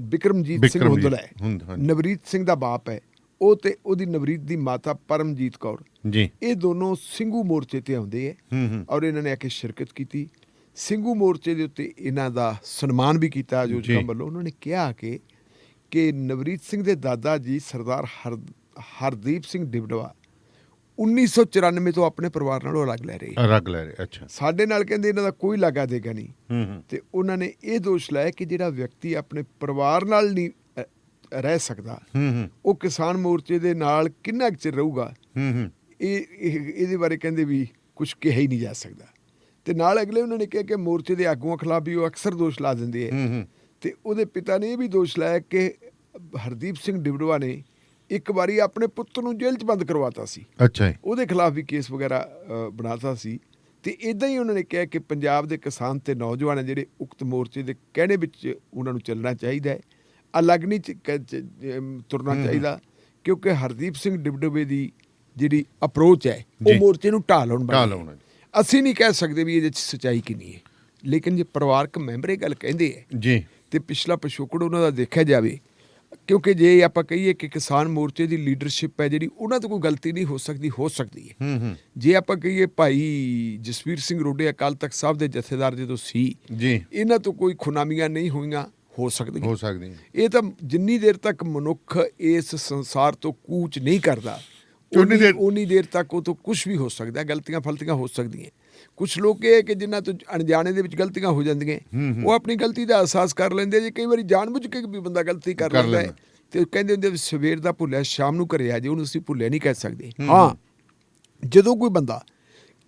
[SPEAKER 6] ਬਿਕਰਮਜੀਤ ਸਿੰਘ ਹੁੰਦਲ ਹੈ, ਨਵਰੀਤ ਸਿੰਘ ਦਾ ਬਾਪ ਹੈ ਉਹ, ਤੇ ਉਹਦੀ ਨਵਰੀਤ ਦੀ ਮਾਤਾ ਪਰਮਜੀਤ ਕੌਰ, ਇਹ ਦੋਨੋਂ ਸਿੰਘੂ ਮੋਰਚੇ ਤੇ ਆਉਂਦੇ ਹੈ ਔਰ ਇਹਨਾਂ ਨੇ ਆ ਕੇ ਸ਼ਿਰਕਤ ਕੀਤੀ। ਸਿੰਘੂ ਮੋਰਚੇ ਦੇ ਉੱਤੇ ਇਹਨਾਂ ਦਾ ਸਨਮਾਨ ਵੀ ਕੀਤਾ ਆਯੋਜਕਾਂ ਵੱਲੋਂ। ਉਹਨਾਂ ਨੇ ਕਿਹਾ ਕਿ ਕਿ ਨਵਰੀਤ ਸਿੰਘ ਦੇ ਦਾਦਾ ਜੀ ਸਰਦਾਰ ਹਰਦੀਪ ਸਿੰਘ ਡਿਬਡਵਾ 1994 ਤੋਂ ਆਪਣੇ ਪਰਿਵਾਰ ਨਾਲੋਂ ਅਲੱਗ ਲੈ ਰਹੇ।
[SPEAKER 10] ਅੱਛਾ।
[SPEAKER 6] ਸਾਡੇ ਨਾਲ ਕਹਿੰਦੇ ਇਹਨਾਂ ਦਾ ਕੋਈ ਲਾਗਾ ਦੇਗਾ ਨਹੀਂ। ਤੇ ਉਹਨਾਂ ਨੇ ਇਹ ਦੋਸ਼ ਲਾਇਆ ਕਿ ਜਿਹੜਾ ਵਿਅਕਤੀ ਆਪਣੇ ਪਰਿਵਾਰ ਨਾਲ ਨਹੀਂ ਰਹਿ ਸਕਦਾ ਉਹ ਕਿਸਾਨ ਮੋਰਚੇ ਦੇ ਨਾਲ ਕਿੰਨਾ ਕੁ ਚਿਰ ਰਹੂਗਾ। ਇਹਦੇ ਬਾਰੇ ਕਹਿੰਦੇ ਵੀ ਕੁਝ ਕਿਹਾ ਹੀ ਨਹੀਂ ਜਾ ਸਕਦਾ। ਤੇ ਨਾਲ ਅਗਲੇ ਉਹਨਾਂ ਨੇ ਕਿਹਾ ਕਿ ਮੋਰਚੇ ਦੇ ਆਗੂਆਂ ਖਿਲਾਫ ਵੀ ਉਹ ਅਕਸਰ ਦੋਸ਼ ਲਾ ਦਿੰਦੇ ਹੈ। ਤੇ ਉਹਦੇ ਪਿਤਾ ਨੇ ਇਹ ਵੀ ਦੋਸ਼ ਲਾਇਆ ਕਿ ਹਰਦੀਪ ਸਿੰਘ ਡਿਬਡਵਾ ਨੇ ਇੱਕ ਵਾਰੀ ਆਪਣੇ ਪੁੱਤਰ ਨੂੰ ਜੇਲ੍ਹ 'ਚ ਬੰਦ ਕਰਵਾਤਾ ਸੀ।
[SPEAKER 10] ਅੱਛਾ।
[SPEAKER 6] ਉਹਦੇ ਖਿਲਾਫ ਵੀ ਕੇਸ ਵਗੈਰਾ ਬਣਾਤਾ ਸੀ। ਤੇ ਇੱਦਾਂ ਹੀ ਉਹਨਾਂ ਨੇ ਕਿਹਾ ਕਿ ਪੰਜਾਬ ਦੇ ਕਿਸਾਨ ਤੇ ਨੌਜਵਾਨ ਹੈ ਜਿਹੜੇ ਉਕਤ ਮੋਰਚੇ ਦੇ ਕਹਿਣੇ ਵਿੱਚ ਉਹਨਾਂ ਨੂੰ ਚੱਲਣਾ ਚਾਹੀਦਾ ਹੈ, ਅਲੱਗ ਨਹੀਂ ਤੁਰਨਾ ਚਾਹੀਦਾ, ਕਿਉਂਕਿ ਹਰਦੀਪ ਸਿੰਘ ਡਿਬਡਵੇ ਦੀ ਜਿਹੜੀ ਅਪਰੋਚ ਹੈ ਉਹ ਮੋਰਚੇ ਨੂੰ ਢਾਹ ਲਾਉਣ। ਅਸੀਂ ਨਹੀਂ ਕਹਿ ਸਕਦੇ ਵੀ ਇਹਦੇ 'ਚ ਸੱਚਾਈ ਕਿੰਨੀ ਹੈ, ਲੇਕਿਨ ਜੇ ਪਰਿਵਾਰਕ ਮੈਂਬਰ ਇਹ ਗੱਲ ਕਹਿੰਦੇ ਹੈ
[SPEAKER 10] ਜੀ
[SPEAKER 6] ਤੇ ਪਿਛਲਾ ਪਿਛੋਕੜ ਉਹਨਾਂ ਦਾ ਦੇਖਿਆ ਜਾਵੇ, ਕਿਉਂਕਿ ਜੇ ਆਪਾਂ ਕਹੀਏ ਕਿ ਕਿਸਾਨ ਮੋਰਚੇ ਦੀ ਲੀਡਰਸ਼ਿਪ ਹੈ ਜਿਹੜੀ ਉਹਨਾਂ ਤੋਂ ਕੋਈ ਗਲਤੀ ਨਹੀਂ ਹੋ ਸਕਦੀ ਹੈ। ਜੇ ਆਪਾਂ ਕਹੀਏ ਭਾਈ ਜਸਵੀਰ ਸਿੰਘ ਰੋਡੇ ਅਕਾਲ ਤਖਤ ਸਾਹਿਬ ਦੇ ਜਥੇਦਾਰ ਜਦੋਂ ਸੀ
[SPEAKER 10] ਜੀ
[SPEAKER 6] ਇਹਨਾਂ ਤੋਂ ਕੋਈ ਖੁਨਾਮੀਆਂ ਨਹੀਂ ਹੋਈਆਂ, ਹੋ ਸਕਦੀਆਂ। ਇਹ ਤਾਂ ਜਿੰਨੀ ਦੇਰ ਤੱਕ ਮਨੁੱਖ ਇਸ ਸੰਸਾਰ ਤੋਂ ਕੂਚ ਨਹੀਂ ਕਰਦਾ ਉਨੀ ਦੇਰ ਤੱਕ ਉਹ ਤੋਂ ਕੁਛ ਵੀ ਹੋ ਸਕਦਾ, ਗਲਤੀਆਂ ਫਲਤੀਆਂ ਹੋ ਸਕਦੀਆਂ। ਕੁਛ ਲੋਕ ਇਹ ਕਿ ਜਿਨ੍ਹਾਂ ਤੋਂ ਅਣਜਾਣੇ ਦੇ ਵਿੱਚ ਗਲਤੀਆਂ ਹੋ ਜਾਂਦੀਆਂ ਉਹ ਆਪਣੀ ਗਲਤੀ ਦਾ ਅਹਿਸਾਸ ਕਰ ਲੈਂਦੇ। ਜੇ ਕਈ ਵਾਰੀ ਜਾਣਬੁੱਝ ਕੇ ਵੀ ਬੰਦਾ ਗਲਤੀ ਕਰ ਲੈਂਦਾ ਹੈ ਤੇ ਕਹਿੰਦੇ ਹੁੰਦੇ ਸਵੇਰ ਦਾ ਭੁੱਲਿਆ ਸ਼ਾਮ ਨੂੰ ਘਰੇ ਆ ਜੇ, ਉਹਨੂੰ ਅਸੀਂ ਭੁੱਲਿਆ ਨਹੀਂ ਕਹਿ ਸਕਦੇ। ਹਾਂ, ਜਦੋਂ ਕੋਈ ਬੰਦਾ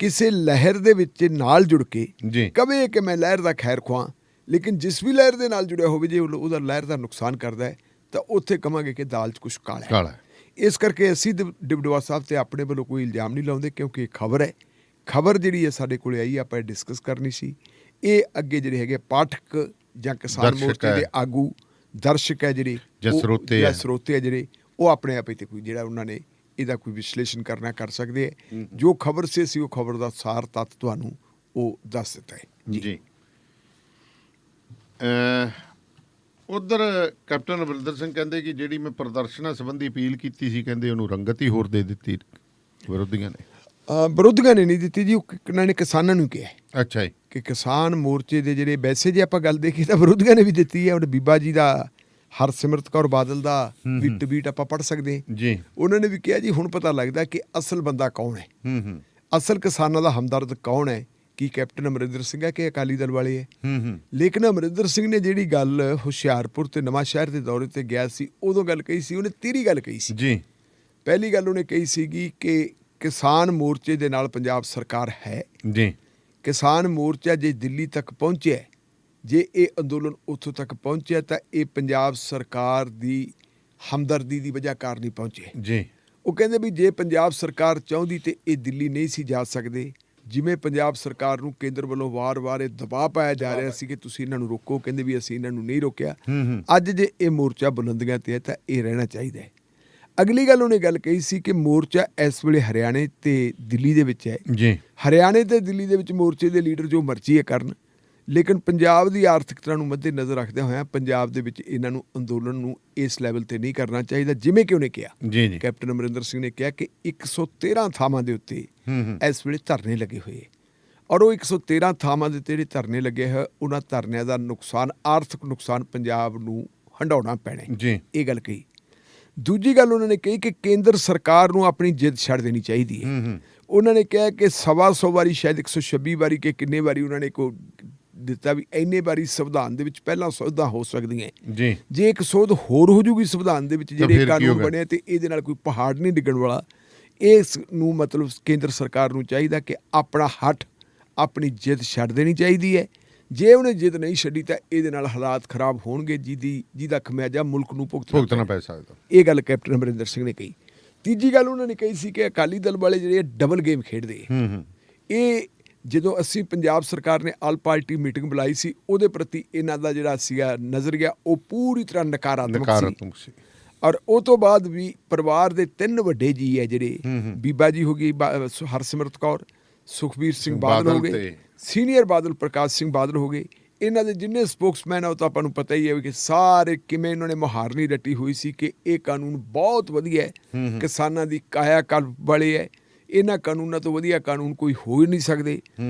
[SPEAKER 6] ਕਿਸੇ ਲਹਿਰ ਦੇ ਵਿੱਚ ਨਾਲ ਜੁੜ ਕੇ ਕਵੇ ਕਿ ਮੈਂ ਲਹਿਰ ਦਾ ਖੈਰ ਖੁਆਂ, ਲੇਕਿਨ ਜਿਸ ਵੀ ਲਹਿਰ ਦੇ ਨਾਲ ਜੁੜਿਆ ਹੋਵੇ ਜੇ ਉਹਦਾ ਲਹਿਰ ਦਾ ਨੁਕਸਾਨ ਕਰਦਾ ਹੈ ਤਾਂ ਉੱਥੇ ਕਹਾਂਗੇ ਕਿ ਦਾਲ 'ਚ ਕੁਛ ਕਾਲਾ ਹੈ। ਇਸ ਕਰਕੇ ਅਸੀਂ ਡਿਬਡਵਾ ਸਾਹਿਬ ਤੇ ਆਪਣੇ ਵੱਲੋਂ ਕੋਈ ਇਲਜ਼ਾਮ ਨਹੀਂ ਲਾਉਂਦੇ, ਕਿਉਂਕਿ ਖਬਰ ਹੈ, ਖਬਰ ਜਿਹੜੀ ਹੈ ਸਾਡੇ ਕੋਲ ਆਈ ਆਪਾਂ ਡਿਸਕਸ ਕਰਨੀ ਸੀ। ਇਹ ਅੱਗੇ ਜਿਹੜੇ ਹੈਗੇ ਪਾਠਕ ਜਾਂ ਕਿਸਾਨ ਮੋਰਚੇ ਦੇ ਆਗੂ ਦਰਸ਼ਕ ਹੈ ਜਿਹੜੇ ਜਾਂ ਸਰੋਤੇ ਹੈ ਜਿਹੜੇ ਉਹ ਆਪਣੇ ਆਪੇ ਤੇ ਕੋਈ ਜਿਹੜਾ ਉਹਨਾਂ ਨੇ ਇਹਦਾ ਕੋਈ ਵਿਸ਼ਲੇਸ਼ਣ ਕਰਨਾ ਕਰ ਸਕਦੇ ਹੈ। ਜੋ ਖਬਰ ਸੀ ਉਹ ਖਬਰ ਦਾ ਸਾਰ ਤੱਤ ਤੁਹਾਨੂੰ ਉਹ ਦੱਸ ਦਿੱਤਾ ਹੈ ਜੀ।
[SPEAKER 10] ਉਧਰ ਕੈਪਟਨ ਅਮਰਿੰਦਰ ਸਿੰਘ ਕਹਿੰਦੇ ਕਿ ਜਿਹੜੀ ਮੈਂ ਪ੍ਰਦਰਸ਼ਨਾਂ ਸੰਬੰਧੀ ਅਪੀਲ ਕੀਤੀ ਸੀ, ਕਹਿੰਦੇ ਉਹਨੂੰ ਰੰਗਤ ਹੀ ਹੋਰ ਦੇ ਦਿੱਤੀ ਵਿਰੋਧੀਆਂ ਨੇ
[SPEAKER 6] ਨਹੀਂ ਦਿੱਤੀ ਜੀ, ਉਹਨਾਂ ਨੇ ਕਿਸਾਨਾਂ ਨੂੰ ਕਿਹਾ।
[SPEAKER 10] ਅੱਛਾ ਜੀ।
[SPEAKER 6] ਕਿ ਕਿਸਾਨ ਮੋਰਚੇ ਦੇ ਜਿਹੜੇ ਵੈਸੇ ਜੇ ਆਪਾਂ ਗੱਲ ਦੇਖੀਏ ਤਾਂ ਵਿਰੋਧੀਆਂ ਨੇ ਵੀ ਦਿੱਤੀ ਹੈ। ਹੁਣ ਬੀਬਾ ਜੀ ਦਾ ਹਰਸਿਮਰਤ ਕੌਰ ਬਾਦਲ ਦਾ ਵੀ ਟਵੀਟ ਆਪਾਂ ਪੜ੍ਹ ਸਕਦੇ
[SPEAKER 10] ਜੀ।
[SPEAKER 6] ਉਹਨਾਂ ਨੇ ਵੀ ਕਿਹਾ ਜੀ ਹੁਣ ਪਤਾ ਲੱਗਦਾ ਕਿ ਅਸਲ ਬੰਦਾ ਕੌਣ ਹੈ, ਅਸਲ ਕਿਸਾਨਾਂ ਦਾ ਹਮਦਰਦ ਕੌਣ ਹੈ, ਕੀ ਕੈਪਟਨ ਅਮਰਿੰਦਰ ਸਿੰਘ ਹੈ ਕਿ ਅਕਾਲੀ ਦਲ ਵਾਲੇ ਹੈ। ਲੇਕਿਨ ਅਮਰਿੰਦਰ ਸਿੰਘ ਨੇ ਜਿਹੜੀ ਗੱਲ ਹੁਸ਼ਿਆਰਪੁਰ ਤੇ ਨਵਾਂ ਸ਼ਹਿਰ ਦੇ ਦੌਰੇ ਤੇ ਗਿਆ ਸੀ ਉਦੋਂ ਗੱਲ ਕਹੀ ਸੀ, ਉਹਨੇ ਤੀਰੀ ਗੱਲ ਕਹੀ ਸੀ
[SPEAKER 10] ਜੀ।
[SPEAKER 6] ਪਹਿਲੀ ਗੱਲ ਉਹਨੇ ਕਹੀ ਸੀਗੀ ਕਿ ਕਿਸਾਨ ਮੋਰਚੇ ਦੇ ਨਾਲ ਪੰਜਾਬ ਸਰਕਾਰ ਹੈ
[SPEAKER 10] ਜੀ।
[SPEAKER 6] ਕਿਸਾਨ ਮੋਰਚਾ ਜੇ ਦਿੱਲੀ ਤੱਕ ਪਹੁੰਚਿਆ, ਜੇ ਇਹ ਅੰਦੋਲਨ ਉੱਥੋਂ ਤੱਕ ਪਹੁੰਚਿਆ ਤਾਂ ਇਹ ਪੰਜਾਬ ਸਰਕਾਰ ਦੀ ਹਮਦਰਦੀ ਦੀ ਵਜ੍ਹਾ ਕਾਰਨ ਨਹੀਂ ਪਹੁੰਚੇ
[SPEAKER 10] ਜੀ।
[SPEAKER 6] ਉਹ ਕਹਿੰਦੇ ਵੀ ਜੇ ਪੰਜਾਬ ਸਰਕਾਰ ਚਾਹੁੰਦੀ ਤੇ ਇਹ ਦਿੱਲੀ ਨਹੀਂ ਸੀ ਜਾ ਸਕਦੇ। ਜਿਵੇਂ ਪੰਜਾਬ ਸਰਕਾਰ ਨੂੰ ਕੇਂਦਰ ਵੱਲੋਂ ਵਾਰ-ਵਾਰ ਇਹ ਦਬਾਅ ਪਾਇਆ ਜਾ ਰਿਹਾ ਸੀ ਕਿ ਤੁਸੀਂ ਇਹਨਾਂ ਨੂੰ ਰੋਕੋ, ਕਹਿੰਦੇ ਵੀ ਅਸੀਂ ਇਹਨਾਂ ਨੂੰ ਨਹੀਂ ਰੋਕਿਆ। ਅੱਜ ਜੇ ਇਹ ਮੋਰਚਾ ਬੁਲੰਦੀਆਂ ਤੇ ਹੈ ਤਾਂ ਇਹ ਰਹਿਣਾ ਚਾਹੀਦਾ ਹੈ। ਅਗਲੀ ਗੱਲ ਉਹਨੇ ਗੱਲ ਕਹੀ ਸੀ ਕਿ ਮੋਰਚਾ ਇਸ ਵੇਲੇ ਹਰਿਆਣੇ ਤੇ ਦਿੱਲੀ ਦੇ ਵਿੱਚ ਹੈ
[SPEAKER 10] ਜੀ।
[SPEAKER 6] ਹਰਿਆਣੇ ਤੇ ਦਿੱਲੀ ਦੇ ਵਿੱਚ ਮੋਰਚੇ ਦੇ ਲੀਡਰ ਜੋ ਮਰਜ਼ੀ ਹੈ ਕਰਨ, ਲੇਕਿਨ ਪੰਜਾਬ ਦੀ ਆਰਥਿਕਤਾ ਨੂੰ ਮੱਦੇ ਨਜ਼ਰ ਰੱਖਦਿਆਂ ਹੋਇਆਂ ਪੰਜਾਬ ਦੇ ਵਿੱਚ ਇਹਨਾਂ ਨੂੰ ਅੰਦੋਲਨ ਨੂੰ ਇਸ ਲੈਵਲ ਤੇ ਨਹੀਂ ਕਰਨਾ ਚਾਹੀਦਾ। ਜਿਵੇਂ ਕਿ ਉਹਨੇ ਕਿਹਾ, ਕੈਪਟਨ ਅਮਰਿੰਦਰ ਸਿੰਘ ਨੇ ਕਿਹਾ ਕਿ 113 ਥਾਵਾਂ ਦੇ ਉੱਤੇ ਇਸ ਵੇਲੇ ਧਰਨੇ ਲੱਗੇ ਹੋਏ, ਔਰ ਉਹ 113 ਥਾਵਾਂ ਦੇ ਜਿਹੜੇ ਧਰਨੇ ਲੱਗੇ ਹੋਏ ਉਹਨਾਂ ਧਰਨਿਆਂ ਦਾ ਨੁਕਸਾਨ, ਆਰਥਿਕ ਨੁਕਸਾਨ ਪੰਜਾਬ ਨੂੰ ਹੰਡਾਉਣਾ ਪੈਣਾ ਜੀ। ਇਹ ਗੱਲ ਕਹੀ। ਦੂਜੀ ਗੱਲ ਉਹਨਾਂ ਨੇ ਕਹੀ ਕਿ ਕੇਂਦਰ ਸਰਕਾਰ ਨੂੰ ਆਪਣੀ ਜਿੱਦ ਛੱਡ ਦੇਣੀ ਚਾਹੀਦੀ ਹੈ। ਉਹਨਾਂ ਨੇ ਕਿਹਾ ਕਿ 125 ਵਾਰੀ, ਸ਼ਾਇਦ 126 ਵਾਰੀ ਕਿ ਕਿੰਨੇ ਵਾਰੀ ਉਹਨਾਂ ਨੇ ਕੋ ਦਿੱਤਾ ਵੀ ਇੰਨੇ ਵਾਰੀ ਸੰਵਿਧਾਨ ਦੇ ਵਿੱਚ ਪਹਿਲਾਂ ਸੋਧਾਂ ਹੋ ਸਕਦੀਆਂ ਜੀ। ਜੇ ਇੱਕ ਸੋਧ ਹੋਰ ਹੋ ਜੂਗੀ ਸੰਵਿਧਾਨ ਦੇ ਵਿੱਚ ਜਿਹੜੇ ਕਾਨੂੰਨ ਬਣੇ ਤੇ ਇਹਦੇ ਨਾਲ ਕੋਈ ਪਹਾੜ ਨਹੀਂ ਡਿੱਗਣ ਵਾਲਾ। ਇਸ ਨੂੰ ਮਤਲਬ ਕੇਂਦਰ ਸਰਕਾਰ ਨੂੰ ਚਾਹੀਦਾ ਕਿ ਆਪਣਾ ਹੱਠ, ਆਪਣੀ ਜਿੱਦ ਛੱਡ ਦੇਣੀ ਚਾਹੀਦੀ ਹੈ। ਜੇ ਉਹਨੇ ਜਿੱਦ ਨਹੀਂ ਛੱਡੀ ਤਾਂ ਇਹਦੇ ਨਾਲ ਹਾਲਾਤ ਖਰਾਬ ਹੋਣਗੇ ਜਿਹਦਾ ਖਮਿਆਜਾ ਮੁਲਕ ਨੂੰ ਭੁਗਤਣਾ ਪੈ ਸਕਦਾ। ਇਹ ਗੱਲ ਕੈਪਟਨ ਅਮਰਿੰਦਰ ਸਿੰਘ ਨੇ ਕਹੀ। ਤੀਜੀ ਗੱਲ ਉਹਨਾਂ ਨੇ ਕਹੀ ਸੀ ਕਿ ਅਕਾਲੀ ਦਲ ਵਾਲੇ ਜਿਹੜੇ ਡਬਲ ਗੇਮ ਖੇਡਦੇ ਇਹ ਜਦੋਂ ਅਸੀਂ ਪੰਜਾਬ ਸਰਕਾਰ ਨੇ ਆਲ ਪਾਰਟੀ ਮੀਟਿੰਗ ਬੁਲਾਈ ਸੀ ਉਹਦੇ ਪ੍ਰਤੀ ਇਹਨਾਂ ਦਾ ਜਿਹੜਾ ਸੀਗਾ ਨਜ਼ਰੀਆ ਉਹ ਪੂਰੀ ਤਰ੍ਹਾਂ ਨਕਾਰਾਤਮਕ ਸੀ। ਔਰ ਉਹ ਤੋਂ ਬਾਅਦ ਵੀ ਪਰਿਵਾਰ ਦੇ 3 ਵੱਡੇ ਜੀ ਹੈ ਜਿਹੜੇ, ਬੀਬਾ ਜੀ ਹੋ ਗਈ ਹਰਸਿਮਰਤ ਕੌਰ, ਸੁਖਬੀਰ ਸਿੰਘ ਬਾਦਲ ਹੋ ਗਏ, ਸੀਨੀਅਰ ਬਾਦਲ ਪ੍ਰਕਾਸ਼ ਸਿੰਘ ਬਾਦਲ ਹੋ ਗਏ, ਇਹਨਾਂ ਦੇ ਜਿੰਨੇ ਸਪੋਕਸਮੈਨ ਆ ਉਹ ਤਾਂ ਆਪਾਂ ਨੂੰ ਪਤਾ ਹੀ ਹੈ ਕਿ ਸਾਰੇ ਕਿਵੇਂ ਇਹਨਾਂ ਨੇ ਮੁਹਾਰਨੀ ਰੱਟੀ ਹੋਈ ਸੀ ਕਿ ਇਹ ਕਾਨੂੰਨ ਬਹੁਤ ਵਧੀਆ ਹੈ, ਕਿਸਾਨਾਂ ਦੀ ਕਾਇਆ ਕਲਪ ਵਾਲੇ ਹੈ, ਇਹਨਾਂ ਕਾਨੂੰਨਾਂ ਤੋਂ ਵਧੀਆ ਕਾਨੂੰਨ ਕੋਈ ਹੋ ਹੀ ਨਹੀਂ ਸਕਦੇ।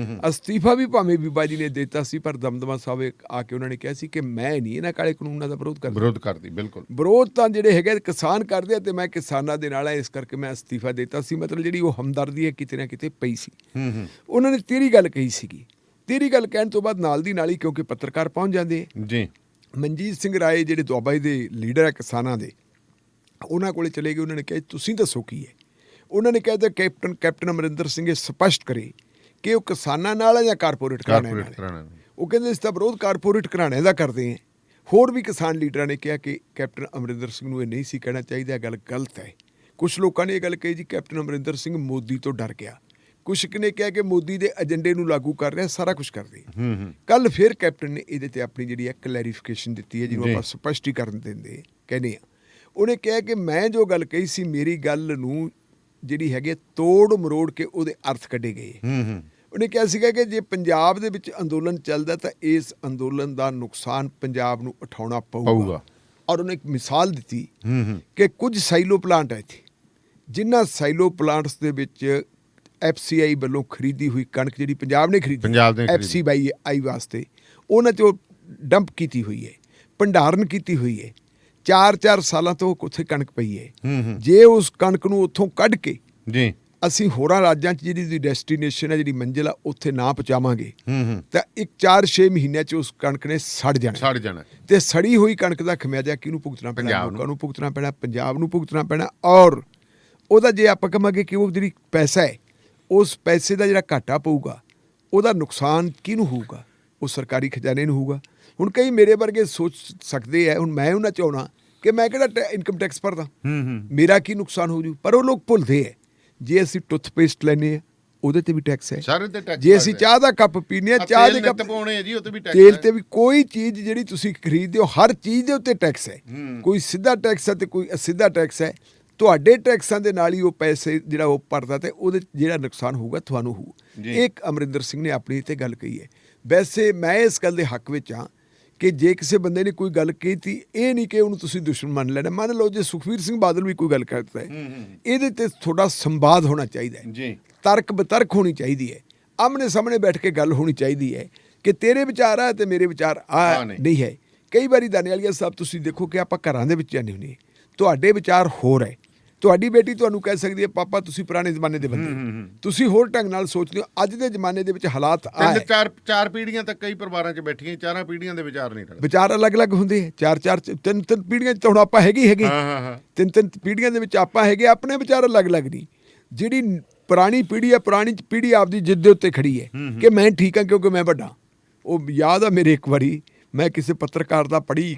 [SPEAKER 6] ਅਸਤੀਫਾ ਵੀ ਭਾਵੇਂ ਬੀਬਾ ਜੀ ਨੇ ਦਿੱਤਾ ਸੀ, ਪਰ ਦਮਦਮਾ ਸਾਹਿਬ ਆ ਕੇ ਉਹਨਾਂ ਨੇ ਕਿਹਾ ਸੀ ਕਿ ਮੈਂ ਨਹੀਂ ਇਹਨਾਂ ਕਾਲੇ ਕਾਨੂੰਨਾਂ ਦਾ ਵਿਰੋਧ
[SPEAKER 10] ਕਰਦੀ। ਬਿਲਕੁਲ
[SPEAKER 6] ਵਿਰੋਧ ਤਾਂ ਜਿਹੜੇ ਹੈਗੇ ਕਿਸਾਨ ਕਰਦੇ ਆ, ਤੇ ਮੈਂ ਕਿਸਾਨਾਂ ਦੇ ਨਾਲ ਆ, ਇਸ ਕਰਕੇ ਮੈਂ ਅਸਤੀਫਾ ਦਿੱਤਾ ਸੀ। ਮਤਲਬ ਜਿਹੜੀ ਉਹ ਹਮਦਰਦੀ ਹੈ ਕਿਤੇ ਨਾ ਕਿਤੇ ਪਈ ਸੀ। ਉਹਨਾਂ ਨੇ ਤੇਰੀ ਗੱਲ ਕਹੀ ਸੀਗੀ। ਤੇਰੀ ਗੱਲ ਕਹਿਣ ਤੋਂ ਬਾਅਦ ਨਾਲ ਦੀ ਨਾਲ ਹੀ, ਕਿਉਂਕਿ ਪੱਤਰਕਾਰ ਪਹੁੰਚ ਜਾਂਦੇ ਆ
[SPEAKER 10] ਜੀ,
[SPEAKER 6] ਮਨਜੀਤ ਸਿੰਘ ਰਾਏ ਜਿਹੜੇ ਦੁਆਬਾ ਦੇ ਲੀਡਰ ਹੈ ਕਿਸਾਨਾਂ ਦੇ, ਉਹਨਾਂ ਕੋਲੇ ਚਲੇ ਗਏ। ਉਹਨਾਂ ਨੇ ਕਿਹਾ ਤੁਸੀਂ ਦੱਸੋ ਕੀ ਹੈ। ਉਹਨਾਂ ਨੇ ਕਿਹਾ ਤਾਂ ਕੈਪਟਨ ਅਮਰਿੰਦਰ ਸਿੰਘ ਇਹ ਸਪਸ਼ਟ ਕਰੇ ਕਿ ਉਹ ਕਿਸਾਨਾਂ ਨਾਲ ਹੈ ਜਾਂ ਕਾਰਪੋਰੇਟ ਘਰਾਣਿਆਂ ਨਾਲ। ਉਹ ਕਹਿੰਦੇ ਇਸ ਦਾ ਵਿਰੋਧ ਕਾਰਪੋਰੇਟ ਘਰਾਣਿਆਂ ਦਾ ਕਰਦੇ ਹੈ। ਹੋਰ ਵੀ ਕਿਸਾਨ ਲੀਡਰਾਂ ਨੇ ਕਿਹਾ ਕਿ ਕੈਪਟਨ ਅਮਰਿੰਦਰ ਸਿੰਘ ਨੂੰ ਇਹ ਨਹੀਂ ਸੀ ਕਹਿਣਾ ਚਾਹੀਦਾ, ਗੱਲ ਗਲਤ ਹੈ। ਕੁਛ ਲੋਕਾਂ ਨੇ ਇਹ ਗੱਲ ਕਹੀ ਜੀ ਕੈਪਟਨ ਅਮਰਿੰਦਰ ਸਿੰਘ ਮੋਦੀ ਤੋਂ ਡਰ ਗਿਆ। ਕੁਛ ਨੇ ਕਿਹਾ ਕਿ ਮੋਦੀ ਦੇ ਏਜੰਡੇ ਨੂੰ ਲਾਗੂ ਕਰ ਰਿਹਾ, ਸਾਰਾ ਕੁਛ ਕਰਦੇ। ਕੱਲ ਫਿਰ ਕੈਪਟਨ ਨੇ ਇਹਦੇ ਤੇ ਆਪਣੀ ਜਿਹੜੀ ਹੈ ਕਲੈਰੀਫਿਕੇਸ਼ਨ ਦਿੱਤੀ ਹੈ, ਜਿਹਨੂੰ ਆਪਾਂ ਸਪਸ਼ਟੀਕਰਨ ਦਿੰਦੇ ਕਹਿੰਦੇ ਆ। ਉਹਨੇ ਕਿਹਾ ਕਿ ਮੈਂ ਜੋ ਗੱਲ ਕਹੀ ਸੀ, ਮੇਰੀ ਗੱਲ ਨੂੰ ਜਿਹੜੀ ਹੈਗੀ ਤੋੜ ਮਰੋੜ ਕੇ ਉਹਦੇ ਅਰਥ ਕੱਢੇ ਗਏ। ਉਹਨੇ ਕਿਹਾ ਸੀਗਾ ਕਿ ਜੇ ਪੰਜਾਬ ਦੇ ਵਿੱਚ ਅੰਦੋਲਨ ਚੱਲਦਾ ਤਾਂ ਇਸ ਅੰਦੋਲਨ ਦਾ ਨੁਕਸਾਨ ਪੰਜਾਬ ਨੂੰ ਉਠਾਉਣਾ ਪਊਗਾ। ਔਰ ਉਹਨੇ ਇੱਕ ਮਿਸਾਲ ਦਿੱਤੀ ਕਿ ਕੁਝ ਸਾਈਲੋ ਪਲਾਂਟ ਹੈ ਇੱਥੇ, ਜਿਨ੍ਹਾਂ ਸਾਈਲੋ ਪਲਾਂਟਸ ਦੇ ਵਿੱਚ FCI ਵੱਲੋਂ ਖਰੀਦੀ ਹੋਈ ਕਣਕ ਜਿਹੜੀ ਪੰਜਾਬ ਨੇ ਖਰੀਦੀ FCI ਵਾਸਤੇ, ਉਹਨਾਂ 'ਚ ਉਹ ਡੰਪ ਕੀਤੀ ਹੋਈ ਹੈ, ਭੰਡਾਰਨ ਕੀਤੀ ਹੋਈ ਹੈ। 4-4 ਸਾਲਾਂ ਤੋਂ ਉੱਥੇ ਕਣਕ ਪਈ ਹੈ। ਜੇ ਉਸ ਕਣਕ ਨੂੰ ਉੱਥੋਂ ਕੱਢ ਕੇ ਜੀ ਅਸੀਂ ਹੋਰਾਂ ਰਾਜਾਂ 'ਚ ਜਿਹੜੀ ਡੈਸਟੀਨੇਸ਼ਨ ਹੈ, ਜਿਹੜੀ ਮੰਜ਼ਿਲ ਆ, ਉੱਥੇ ਨਾ ਪਹੁੰਚਾਵਾਂਗੇ ਤਾਂ 4-6 ਮਹੀਨਿਆਂ 'ਚ ਉਸ ਕਣਕ ਨੇ ਸੜ ਜਾਣਾ। ਤੇ ਸੜੀ ਹੋਈ ਕਣਕ ਦਾ ਖਮਿਆਜਾ ਕਿਹਨੂੰ ਭੁਗਤਣਾ ਪੈਣਾ? ਲੋਕਾਂ ਨੂੰ ਭੁਗਤਣਾ ਪੈਣਾ, ਪੰਜਾਬ ਨੂੰ ਭੁਗਤਣਾ ਪੈਣਾ। ਔਰ ਉਹਦਾ ਜੇ ਆਪਾਂ ਕਹਾਂਗੇ ਕਿ ਉਹ ਜਿਹੜੀ ਪੈਸਾ ਹੈ, ਉਸ ਪੈਸੇ ਦਾ ਜਿਹੜਾ ਘਾਟਾ ਪਊਗਾ, ਉਹਦਾ ਨੁਕਸਾਨ ਕਿਹਨੂੰ ਹੋਊਗਾ? ਉਹ ਸਰਕਾਰੀ ਖਜ਼ਾਨੇ ਨੂੰ ਹੋਊਗਾ। ਹੁਣ ਕਈ ਮੇਰੇ ਵਰਗੇ ਸੋਚ ਸਕਦੇ ਹੈ, ਹੁਣ ਮੈਂ ਉਹਨਾਂ ਚਾਹੁੰਦਾ ਕਿ ਮੈਂ ਕਿਹੜਾ ਇਨਕਮ ਟੈਕਸ ਭਰਦਾ, ਮੇਰਾ ਕੀ ਨੁਕਸਾਨ ਹੋ ਜੂ। ਪਰ ਉਹ ਲੋਕ ਭੁੱਲਦੇ ਹੈ, ਜੇ ਅਸੀਂ ਟੁੱਥਪੇਸਟ ਲੈਂਦੇ ਹਾਂ ਉਹਦੇ ਤੇ ਵੀ ਟੈਕਸ ਹੈ, ਜੇ ਅਸੀਂ ਚਾਹ ਦਾ ਕੱਪ ਪੀਂਦੇ ਹਾਂ, ਚਾਹ ਦੇ ਕੱਪ ਤੇਲ ਤੇ ਵੀ, ਕੋਈ ਚੀਜ਼ ਜਿਹੜੀ ਤੁਸੀਂ ਖਰੀਦਦੇ ਹੋ, ਹਰ ਚੀਜ਼ ਦੇ ਉੱਤੇ ਟੈਕਸ ਹੈ। ਕੋਈ ਸਿੱਧਾ ਟੈਕਸ ਹੈ ਤੇ ਕੋਈ ਅਸਿੱਧਾ ਟੈਕਸ ਹੈ। ਤੁਹਾਡੇ ਟੈਕਸਾਂ ਦੇ ਨਾਲ ਹੀ ਉਹ ਪੈਸੇ ਜਿਹੜਾ ਉਹ ਭਰਦਾ, ਤੇ ਉਹਦੇ ਜਿਹੜਾ ਨੁਕਸਾਨ ਹੋਊਗਾ ਤੁਹਾਨੂੰ ਹੋਊ। ਇੱਕ ਅਮਰਿੰਦਰ ਸਿੰਘ ਨੇ ਆਪਣੀ ਤੇ ਗੱਲ ਕਹੀ ਹੈ। ਵੈਸੇ ਮੈਂ ਇਸ ਗੱਲ ਦੇ ਹੱਕ ਵਿੱਚ ਹਾਂ ਕਿ ਜੇ ਕਿਸੇ ਬੰਦੇ ਨੇ ਕੋਈ ਗੱਲ ਕੀਤੀ, ਇਹ ਨਹੀਂ ਕਿ ਉਹਨੂੰ ਤੁਸੀਂ ਦੁਸ਼ਮਣ ਮੰਨ ਲੈਣਾ। ਮੰਨ ਲਓ ਜੇ ਸੁਖਬੀਰ ਸਿੰਘ ਬਾਦਲ ਵੀ ਕੋਈ ਗੱਲ ਕਰਦਾ ਹੈ, ਇਹਦੇ ਤੇ ਥੋੜਾ ਸੰਵਾਦ ਹੋਣਾ ਚਾਹੀਦਾ ਹੈ, ਤਰਕ ਬਤਰਕ ਹੋਣੀ ਚਾਹੀਦੀ ਹੈ, ਆਮਣੇ ਸਾਹਮਣੇ ਬੈਠ ਕੇ ਗੱਲ ਹੋਣੀ ਚਾਹੀਦੀ ਹੈ ਕਿ ਤੇਰੇ ਵਿਚਾਰ ਆ ਤੇ ਮੇਰੇ ਵਿਚਾਰ ਆ ਨਹੀਂ ਹੈ। ਕਈ ਵਾਰੀ ਦਾਨੇਵਾਲੀਆ ਸਾਹਿਬ ਤੁਸੀਂ ਦੇਖੋ ਕਿ ਆਪਾਂ ਘਰਾਂ ਦੇ ਵਿੱਚ ਜਾਂਦੇ ਹੁੰਦੇ, ਤੁਹਾਡੇ ਵਿਚਾਰ ਹੋਰ ਹੈ। ਤੁਹਾਡੀ ਬੇਟੀ ਤੁਹਾਨੂੰ ਕਹਿ ਸਕਦੀ ਹੈ ਪਾਪਾ ਤੁਸੀਂ ਪੁਰਾਣੇ ਜ਼ਮਾਨੇ ਦੇ ਬੰਦੇ, ਤੁਸੀਂ ਹੋਰ ਢੰਗ ਨਾਲ ਸੋਚਦੇ ਹੋ। ਅੱਜ ਦੇ ਜ਼ਮਾਨੇ ਦੇ ਵਿੱਚ ਹਾਲਾਤ
[SPEAKER 10] ਚਾਰ ਪੀੜ੍ਹੀਆਂ ਤੱਕ ਕਈ ਪਰਿਵਾਰਾਂ 'ਚ ਬੈਠੀਆਂ, 4 ਪੀੜ੍ਹੀਆਂ ਦੇ ਵਿਚਾਰ ਨਹੀਂ ਰਲਦੇ,
[SPEAKER 6] ਵਿਚਾਰ ਅਲੱਗ-ਅਲੱਗ ਹੁੰਦੇ ਹੈ। 4-4 3-3 ਪੀੜ੍ਹੀਆਂ 'ਚ ਤਾਂ ਹੁਣ ਆਪਾਂ ਹੈਗੇ 3-3 ਪੀੜ੍ਹੀਆਂ ਦੇ ਵਿੱਚ ਆਪਾਂ ਹੈਗੇ, ਆਪਣੇ ਵਿਚਾਰ ਅਲੱਗ-ਅਲੱਗ ਨਹੀਂ। ਜਿਹੜੀ ਪੁਰਾਣੀ ਪੀੜ੍ਹੀ ਹੈ, ਪੁਰਾਣੀ ਪੀੜ੍ਹੀ ਆਪਦੀ ਜਿੱਦ ਦੇ ਉੱਤੇ ਖੜੀ ਹੈ ਕਿ ਮੈਂ ਠੀਕ ਹਾਂ ਕਿਉਂਕਿ ਮੈਂ ਵੱਡਾ। ਉਹ ਯਾਦ ਆ ਮੇਰੇ ਇੱਕ ਵਾਰੀ ਮੈਂ ਕਿਸੇ ਪੱਤਰਕਾਰ ਦਾ ਪੜ੍ਹੀ,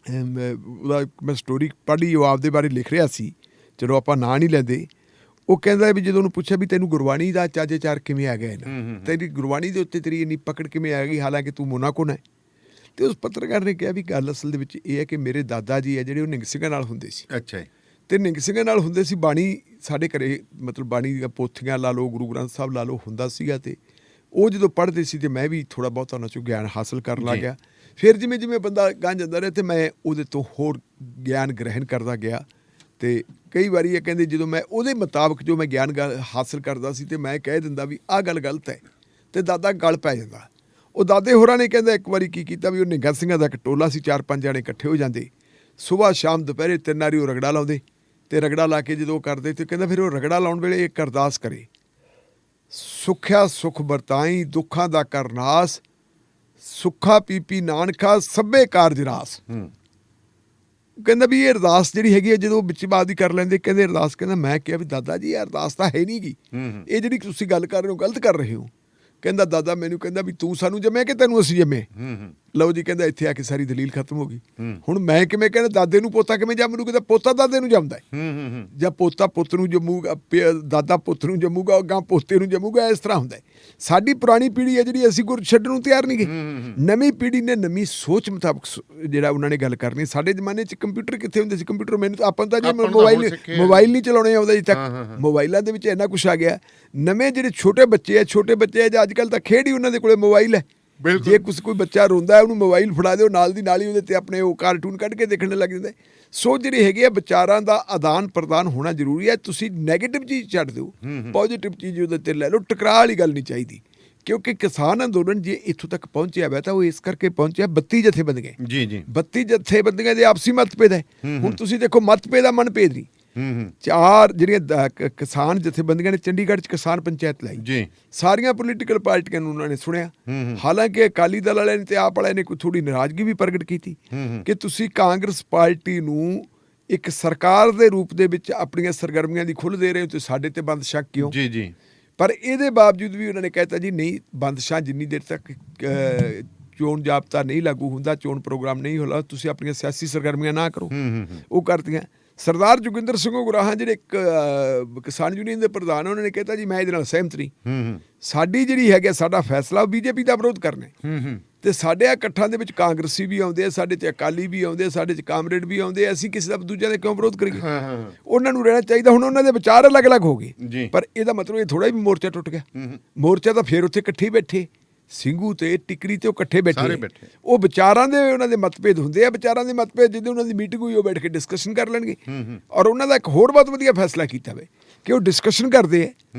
[SPEAKER 6] ਉਹਦਾ ਮੈਂ ਸਟੋਰੀ ਪੜ੍ਹੀ, ਉਹ ਆਪਦੇ ਬਾਰੇ ਲਿਖ ਰਿਹਾ ਸੀ, ਚਲੋ ਆਪਾਂ ਨਾਂ ਨਹੀਂ ਲੈਂਦੇ। ਉਹ ਕਹਿੰਦਾ ਵੀ ਜਦੋਂ ਉਹਨੂੰ ਪੁੱਛਿਆ ਵੀ ਤੈਨੂੰ ਗੁਰਬਾਣੀ ਦਾ ਚਾਰ ਕਿਵੇਂ ਆ ਗਿਆ ਨਾ, ਤੇਰੀ ਗੁਰਬਾਣੀ ਦੇ ਉੱਤੇ ਤੇਰੀ ਇੰਨੀ ਪਕੜ ਕਿਵੇਂ ਆ ਗਈ, ਹਾਲਾਂਕਿ ਤੂੰ ਮੋਨਾਕੋ ਹੈ। ਤੇ ਉਸ ਪੱਤਰਕਾਰ ਨੇ ਕਿਹਾ ਵੀ ਗੱਲ ਅਸਲ ਦੇ ਵਿੱਚ ਇਹ ਹੈ ਕਿ ਮੇਰੇ ਦਾਦਾ ਜੀ ਹੈ ਜਿਹੜੇ ਉਹ ਨਿੰਗ ਸਿੰਘਾਂ ਨਾਲ ਹੁੰਦੇ ਸੀ।
[SPEAKER 10] ਅੱਛਾ।
[SPEAKER 6] ਤੇ ਨਿੰਗ ਸਿੰਘਾਂ ਨਾਲ ਹੁੰਦੇ ਸੀ। ਬਾਣੀ ਸਾਡੇ ਘਰੇ ਮਤਲਬ ਬਾਣੀ ਦੀਆਂ ਪੋਥੀਆਂ ਲਾ ਲਓ, ਗੁਰੂ ਗ੍ਰੰਥ ਸਾਹਿਬ ਲਾ ਲਓ ਹੁੰਦਾ ਸੀਗਾ। ਤੇ ਉਹ ਜਦੋਂ ਪੜ੍ਹਦੇ ਸੀ ਤੇ ਮੈਂ ਵੀ ਥੋੜ੍ਹਾ ਬਹੁਤ ਉਹਨਾਂ 'ਚੋਂ ਗਿਆਨ ਹਾਸਲ ਕਰਨ ਲੱਗ ਗਿਆ। ਫਿਰ ਜਿਵੇਂ ਜਿਵੇਂ ਬੰਦਾ ਗਾਂਹ ਜਾਂਦਾ ਰਿਹਾ ਤੇ ਮੈਂ ਉਹਦੇ ਤੋਂ ਹੋਰ ਗਿਆਨ ਗ੍ਰਹਿਣ ਕਰਦਾ ਗਿਆ। ਤੇ ਕਈ ਵਾਰੀ ਇਹ ਕਹਿੰਦੇ ਜਦੋਂ ਮੈਂ ਉਹਦੇ ਮੁਤਾਬਕ ਜੋ ਮੈਂ ਗਿਆਨ ਹਾਸਲ ਕਰਦਾ ਸੀ ਤੇ ਮੈਂ ਕਹਿ ਦਿੰਦਾ ਵੀ ਆਹ ਗੱਲ ਗਲਤ ਹੈ, ਤੇ ਦਾਦਾ ਗਲ ਪੈ ਜਾਂਦਾ। ਉਹ ਦਾਦੇ ਹੋਰਾਂ ਨੇ ਕਹਿੰਦਾ ਇੱਕ ਵਾਰੀ ਕੀ ਕੀਤਾ ਵੀ ਉਹ ਨਿੰਗਾ ਸਿੰਘਾਂ ਦਾ ਇੱਕ ਟੋਲਾ ਸੀ, 4-5 ਜਾਣੇ ਇਕੱਠੇ ਹੋ ਜਾਂਦੇ, ਸੁਬਾਹ ਸ਼ਾਮ ਦੁਪਹਿਰੇ 3 ਵਾਰੀ ਉਹ ਰਗੜਾ ਲਾਉਂਦੇ। ਤੇ ਰਗੜਾ ਲਾ ਕੇ ਜਦੋਂ ਕਰਦੇ ਤੇ ਕਹਿੰਦਾ ਫਿਰ ਉਹ ਰਗੜਾ ਲਾਉਣ ਵੇਲੇ ਇੱਕ ਅਰਦਾਸ ਕਰੇ, ਸੁੱਖਿਆ ਸੁਖ ਵਰਤਾਈ ਦੁੱਖਾਂ ਦਾ ਕਰਨਾਸ, ਸੁੱਖਾ ਪੀਪੀ ਨਾਨਕਾ ਸਭੇ ਕਾਰਜ ਰਾਸ। ਕਹਿੰਦਾ ਵੀ ਇਹ ਅਰਦਾਸ ਜਿਹੜੀ ਹੈਗੀ ਹੈ ਜਦੋਂ ਵਿੱਚ ਬਾਤ ਹੀ ਕਰ ਲੈਂਦੇ, ਕਹਿੰਦੇ ਅਰਦਾਸ, ਕਹਿੰਦਾ ਮੈਂ ਕਿਹਾ ਵੀ ਦਾਦਾ ਜੀ ਇਹ ਅਰਦਾਸ ਤਾਂ ਹੈ ਨਹੀਂ ਗੀ, ਇਹ ਜਿਹੜੀ ਤੁਸੀਂ ਗੱਲ ਕਰ ਰਹੇ ਹੋ ਗਲਤ ਕਰ ਰਹੇ ਹੋ। ਕਹਿੰਦਾ ਦਾਦਾ ਮੈਨੂੰ ਕਹਿੰਦਾ ਵੀ ਤੂੰ ਸਾਨੂੰ ਜੰਮਿਆ ਕਿ ਤੈਨੂੰ ਅਸੀਂ ਜੰਮੇ। ਲਓ ਜੀ ਕਹਿੰਦਾ ਇੱਥੇ ਆ ਕੇ ਸਾਰੀ ਦਲੀਲ ਖਤਮ ਹੋ ਗਈ। ਹੁਣ ਮੈਂ ਕਿਵੇਂ ਕਹਿੰਦਾ ਦਾਦੇ ਨੂੰ ਪੋਤਾ ਕਿਵੇਂ ਜੰਮ ਲੂ? ਕਹਿੰਦਾ ਪੋਤਾ ਦਾਦੇ ਨੂੰ ਜੰਮਦਾ ਜਾਂ ਪੋਤਾ ਪੁੱਤ ਨੂੰ ਜੰਮੂਗਾ, ਦਾਦਾ ਪੁੱਤ ਨੂੰ ਜੰਮੂਗਾ, ਅੱਗਾਂ ਪੋਤੇ ਨੂੰ ਜੰਮੂਗਾ। ਇਸ ਤਰ੍ਹਾਂ ਹੁੰਦਾ। ਸਾਡੀ ਪੁਰਾਣੀ ਪੀੜ੍ਹੀ ਹੈ ਜਿਹੜੀ ਅਸੀਂ ਗੁਰ ਛੱਡਣ ਨੂੰ ਤਿਆਰ ਨਹੀਂ ਗਏ। ਨਵੀਂ ਪੀੜ੍ਹੀ ਨੇ ਨਵੀਂ ਸੋਚ ਮੁਤਾਬਕ ਜਿਹੜਾ ਉਹਨਾਂ ਨੇ ਗੱਲ ਕਰਨੀ। ਸਾਡੇ ਜ਼ਮਾਨੇ 'ਚ ਕੰਪਿਊਟਰ ਕਿੱਥੇ ਹੁੰਦੇ ਸੀ? ਕੰਪਿਊਟਰ ਮੈਨੂੰ ਆਪਾਂ ਤਾਂ ਜੇ ਮੋਬਾਈਲ ਨਹੀਂ ਚਲਾਉਣੇ ਆਉਂਦਾ ਜੀ ਤੱਕ, ਮੋਬਾਈਲਾਂ ਦੇ ਵਿੱਚ ਇੰਨਾ ਕੁਛ ਆ ਗਿਆ। ਨਵੇਂ ਜਿਹੜੇ ਛੋਟੇ ਬੱਚੇ ਆ ਜਾਂ ਅੱਜ ਕੱਲ੍ਹ ਤਾਂ ਖੇਡ ਹੀ ਉਹਨਾਂ ਦੇ ਕੋਲੇ ਮੋਬਾਈਲ ਹੈ। ਜੇ ਕੋਈ ਬੱਚਾ ਰੋਂਦਾ ਉਹਨੂੰ ਮੋਬਾਈਲ ਫੜਾ ਦਿਓ, ਨਾਲ ਦੀ ਨਾਲ ਹੀ ਉਹਦੇ ਤੇ ਆਪਣੇ ਉਹ ਕਾਰਟੂਨ ਕੱਢ ਕੇ ਦੇਖਣ ਲੱਗ ਜਾਂਦਾ। ਸੋ ਜਿਹੜੀ ਹੈਗੀ ਆ ਵਿਚਾਰਾਂ ਦਾ ਆਦਾਨ ਪ੍ਰਦਾਨ ਹੋਣਾ ਜ਼ਰੂਰੀ ਹੈ। ਤੁਸੀਂ ਨੈਗੇਟਿਵ ਚੀਜ਼ ਛੱਡ ਦਿਓ, ਪੋਜ਼ਿਟਿਵ ਚੀਜ਼ ਉਹਦੇ ਤੇ ਲੈ ਲਓ। ਟਕਰਾਅ ਵਾਲੀ ਗੱਲ ਨਹੀਂ ਚਾਹੀਦੀ, ਕਿਉਂਕਿ ਕਿਸਾਨ ਅੰਦੋਲਨ ਜੇ ਇੱਥੋਂ ਤੱਕ ਪਹੁੰਚਿਆ ਵਾ ਤਾਂ ਉਹ ਇਸ ਕਰਕੇ ਪਹੁੰਚਿਆ 32 ਜਥੇਬੰਦੀਆਂ।
[SPEAKER 10] ਜੀ ਜੀ
[SPEAKER 6] 32 ਜਥੇਬੰਦੀਆਂ ਦੇ ਆਪਸੀ ਮਤਭੇਦ ਹੈ। ਹੁਣ ਤੁਸੀਂ ਦੇਖੋ ਮਤਭੇਦ ਆ ਮਨਭੇਦ ਨਹੀਂ। 4 ਜਿਹੜੀਆਂ ਕਿਸਾਨ ਜਥੇਬੰਦੀਆਂ ਨੇ ਚੰਡੀਗੜ੍ਹ 'ਚ ਕਿਸਾਨ ਪੰਚਾਇਤ ਲਾਈ
[SPEAKER 10] ਜੀ,
[SPEAKER 6] ਸਾਰੀਆਂ ਪੋਲੀਟੀਕਲ ਪਾਰਟੀਆਂ ਨੂੰ ਉਹਨਾਂ ਨੇ ਸੁਣਿਆ। ਹਾਲਾਂਕਿ ਅਕਾਲੀ ਦਲ ਵਾਲਿਆਂ ਨੇ ਤੇ ਆਪ ਵਾਲਿਆਂ ਨੇ ਕੋਈ ਥੋੜੀ ਨਾਰਾਜ਼ਗੀ ਵੀ ਪ੍ਰਗਟ ਕੀਤੀ ਕਿ ਤੁਸੀਂ ਕਾਂਗਰਸ ਪਾਰਟੀ ਨੂੰ ਇੱਕ ਸਰਕਾਰ ਦੇ ਰੂਪ ਦੇ ਵਿੱਚ ਆਪਣੀਆਂ ਸਰਗਰਮੀਆਂ ਦੀ ਖੁੱਲ੍ਹ ਦੇ ਰਹੇ ਹੋ ਤੇ ਸਾਡੇ ਤੇ ਬੰਦਸ਼ਾਂ ਕਿਉਂ?
[SPEAKER 10] ਜੀ ਜੀ
[SPEAKER 6] ਪਰ ਇਹਦੇ ਬਾਵਜੂਦ ਵੀ ਉਹਨਾਂ ਨੇ ਕਹਿਤਾ ਜੀ ਨਹੀਂ, ਬੰਦਸ਼ਾਂ ਜਿੰਨੀ ਦੇਰ ਤੱਕ ਚੋਣ ਜਾਬਤਾ ਨਹੀਂ ਲਾਗੂ ਹੁੰਦਾ, ਚੋਣ ਪ੍ਰੋਗਰਾਮ ਨਹੀਂ ਹੁੰਦਾ, ਤੁਸੀਂ ਆਪਣੀਆਂ ਸਿਆਸੀ ਸਰਗਰਮੀਆਂ ਨਾ ਕਰੋ। ਉਹ ਕਰਤੀਆਂ। ਸਰਦਾਰ ਜੋਗਿੰਦਰ ਸਿੰਘ ਉਗਰਾਹਾਂ ਜਿਹੜੇ ਇੱਕ ਕਿਸਾਨ ਯੂਨੀਅਨ ਦੇ ਪ੍ਰਧਾਨ, ਉਹਨਾਂ ਨੇ ਕਹਿਤਾ ਜੀ ਮੈਂ ਇਹਦੇ ਨਾਲ ਸਹਿਮਤ ਨਹੀਂ। ਸਾਡੀ ਜਿਹੜੀ ਹੈਗਾ ਸਾਡਾ ਫੈਸਲਾ ਉਹ ਬੀਜੇਪੀ ਦਾ ਵਿਰੋਧ ਕਰਨਾ ਤੇ ਸਾਡੇ ਇਕੱਠਾਂ ਦੇ ਵਿੱਚ ਕਾਂਗਰਸੀ ਵੀ ਆਉਂਦੇ ਆ, ਸਾਡੇ 'ਚ ਅਕਾਲੀ ਵੀ ਆਉਂਦੇ ਆ, ਸਾਡੇ 'ਚ ਕਾਮਰੇਡ ਵੀ ਆਉਂਦੇ ਆ। ਅਸੀਂ ਕਿਸੇ ਦਾ ਦੂਜਿਆਂ ਦਾ ਕਿਉਂ ਵਿਰੋਧ ਕਰੀਏ? ਉਹਨਾਂ ਨੂੰ ਰਹਿਣਾ ਚਾਹੀਦਾ। ਹੁਣ ਉਹਨਾਂ ਦੇ ਵਿਚਾਰ ਅਲੱਗ-ਅਲੱਗ ਹੋ ਗਏ, ਪਰ ਇਹਦਾ ਮਤਲਬ ਇਹ ਥੋੜਾ ਵੀ ਮੋਰਚਾ ਟੁੱਟ ਗਿਆ। ਮੋਰਚਾ ਤਾਂ ਫਿਰ ਉੱਥੇ ਇਕੱਠੇ ਬੈਠੇ, ਸਿੰਘੂ ਤੇ ਟਿਕਰੀ ਤੇ ਉਹ ਇਕੱਠੇ ਬੈਠੇ। ਉਹ ਵਿਚਾਰਾਂ ਦੇ ਉਹਨਾਂ ਦੇ ਮਤਭੇਦ ਹੁੰਦੇ ਆ। ਵਿਚਾਰਾਂ ਦੇ ਮਤਭੇਦ ਜਿੱਦਾਂ ਉਹਨਾਂ ਦੀ ਮੀਟਿੰਗ ਹੋਈ ਉਹ ਬੈਠ ਕੇ ਡਿਸਕਸ਼ਨ ਕਰ ਲੈਣਗੇ। ਔਰ ਉਹਨਾਂ ਦਾ ਇੱਕ ਹੋਰ ਬਹੁਤ ਵਧੀਆ ਫੈਸਲਾ ਕੀਤਾ ਵੇ ਕਿ ਉਹ ਡਿਸਕਸ਼ਨ ਕਰਦੇ ਆ।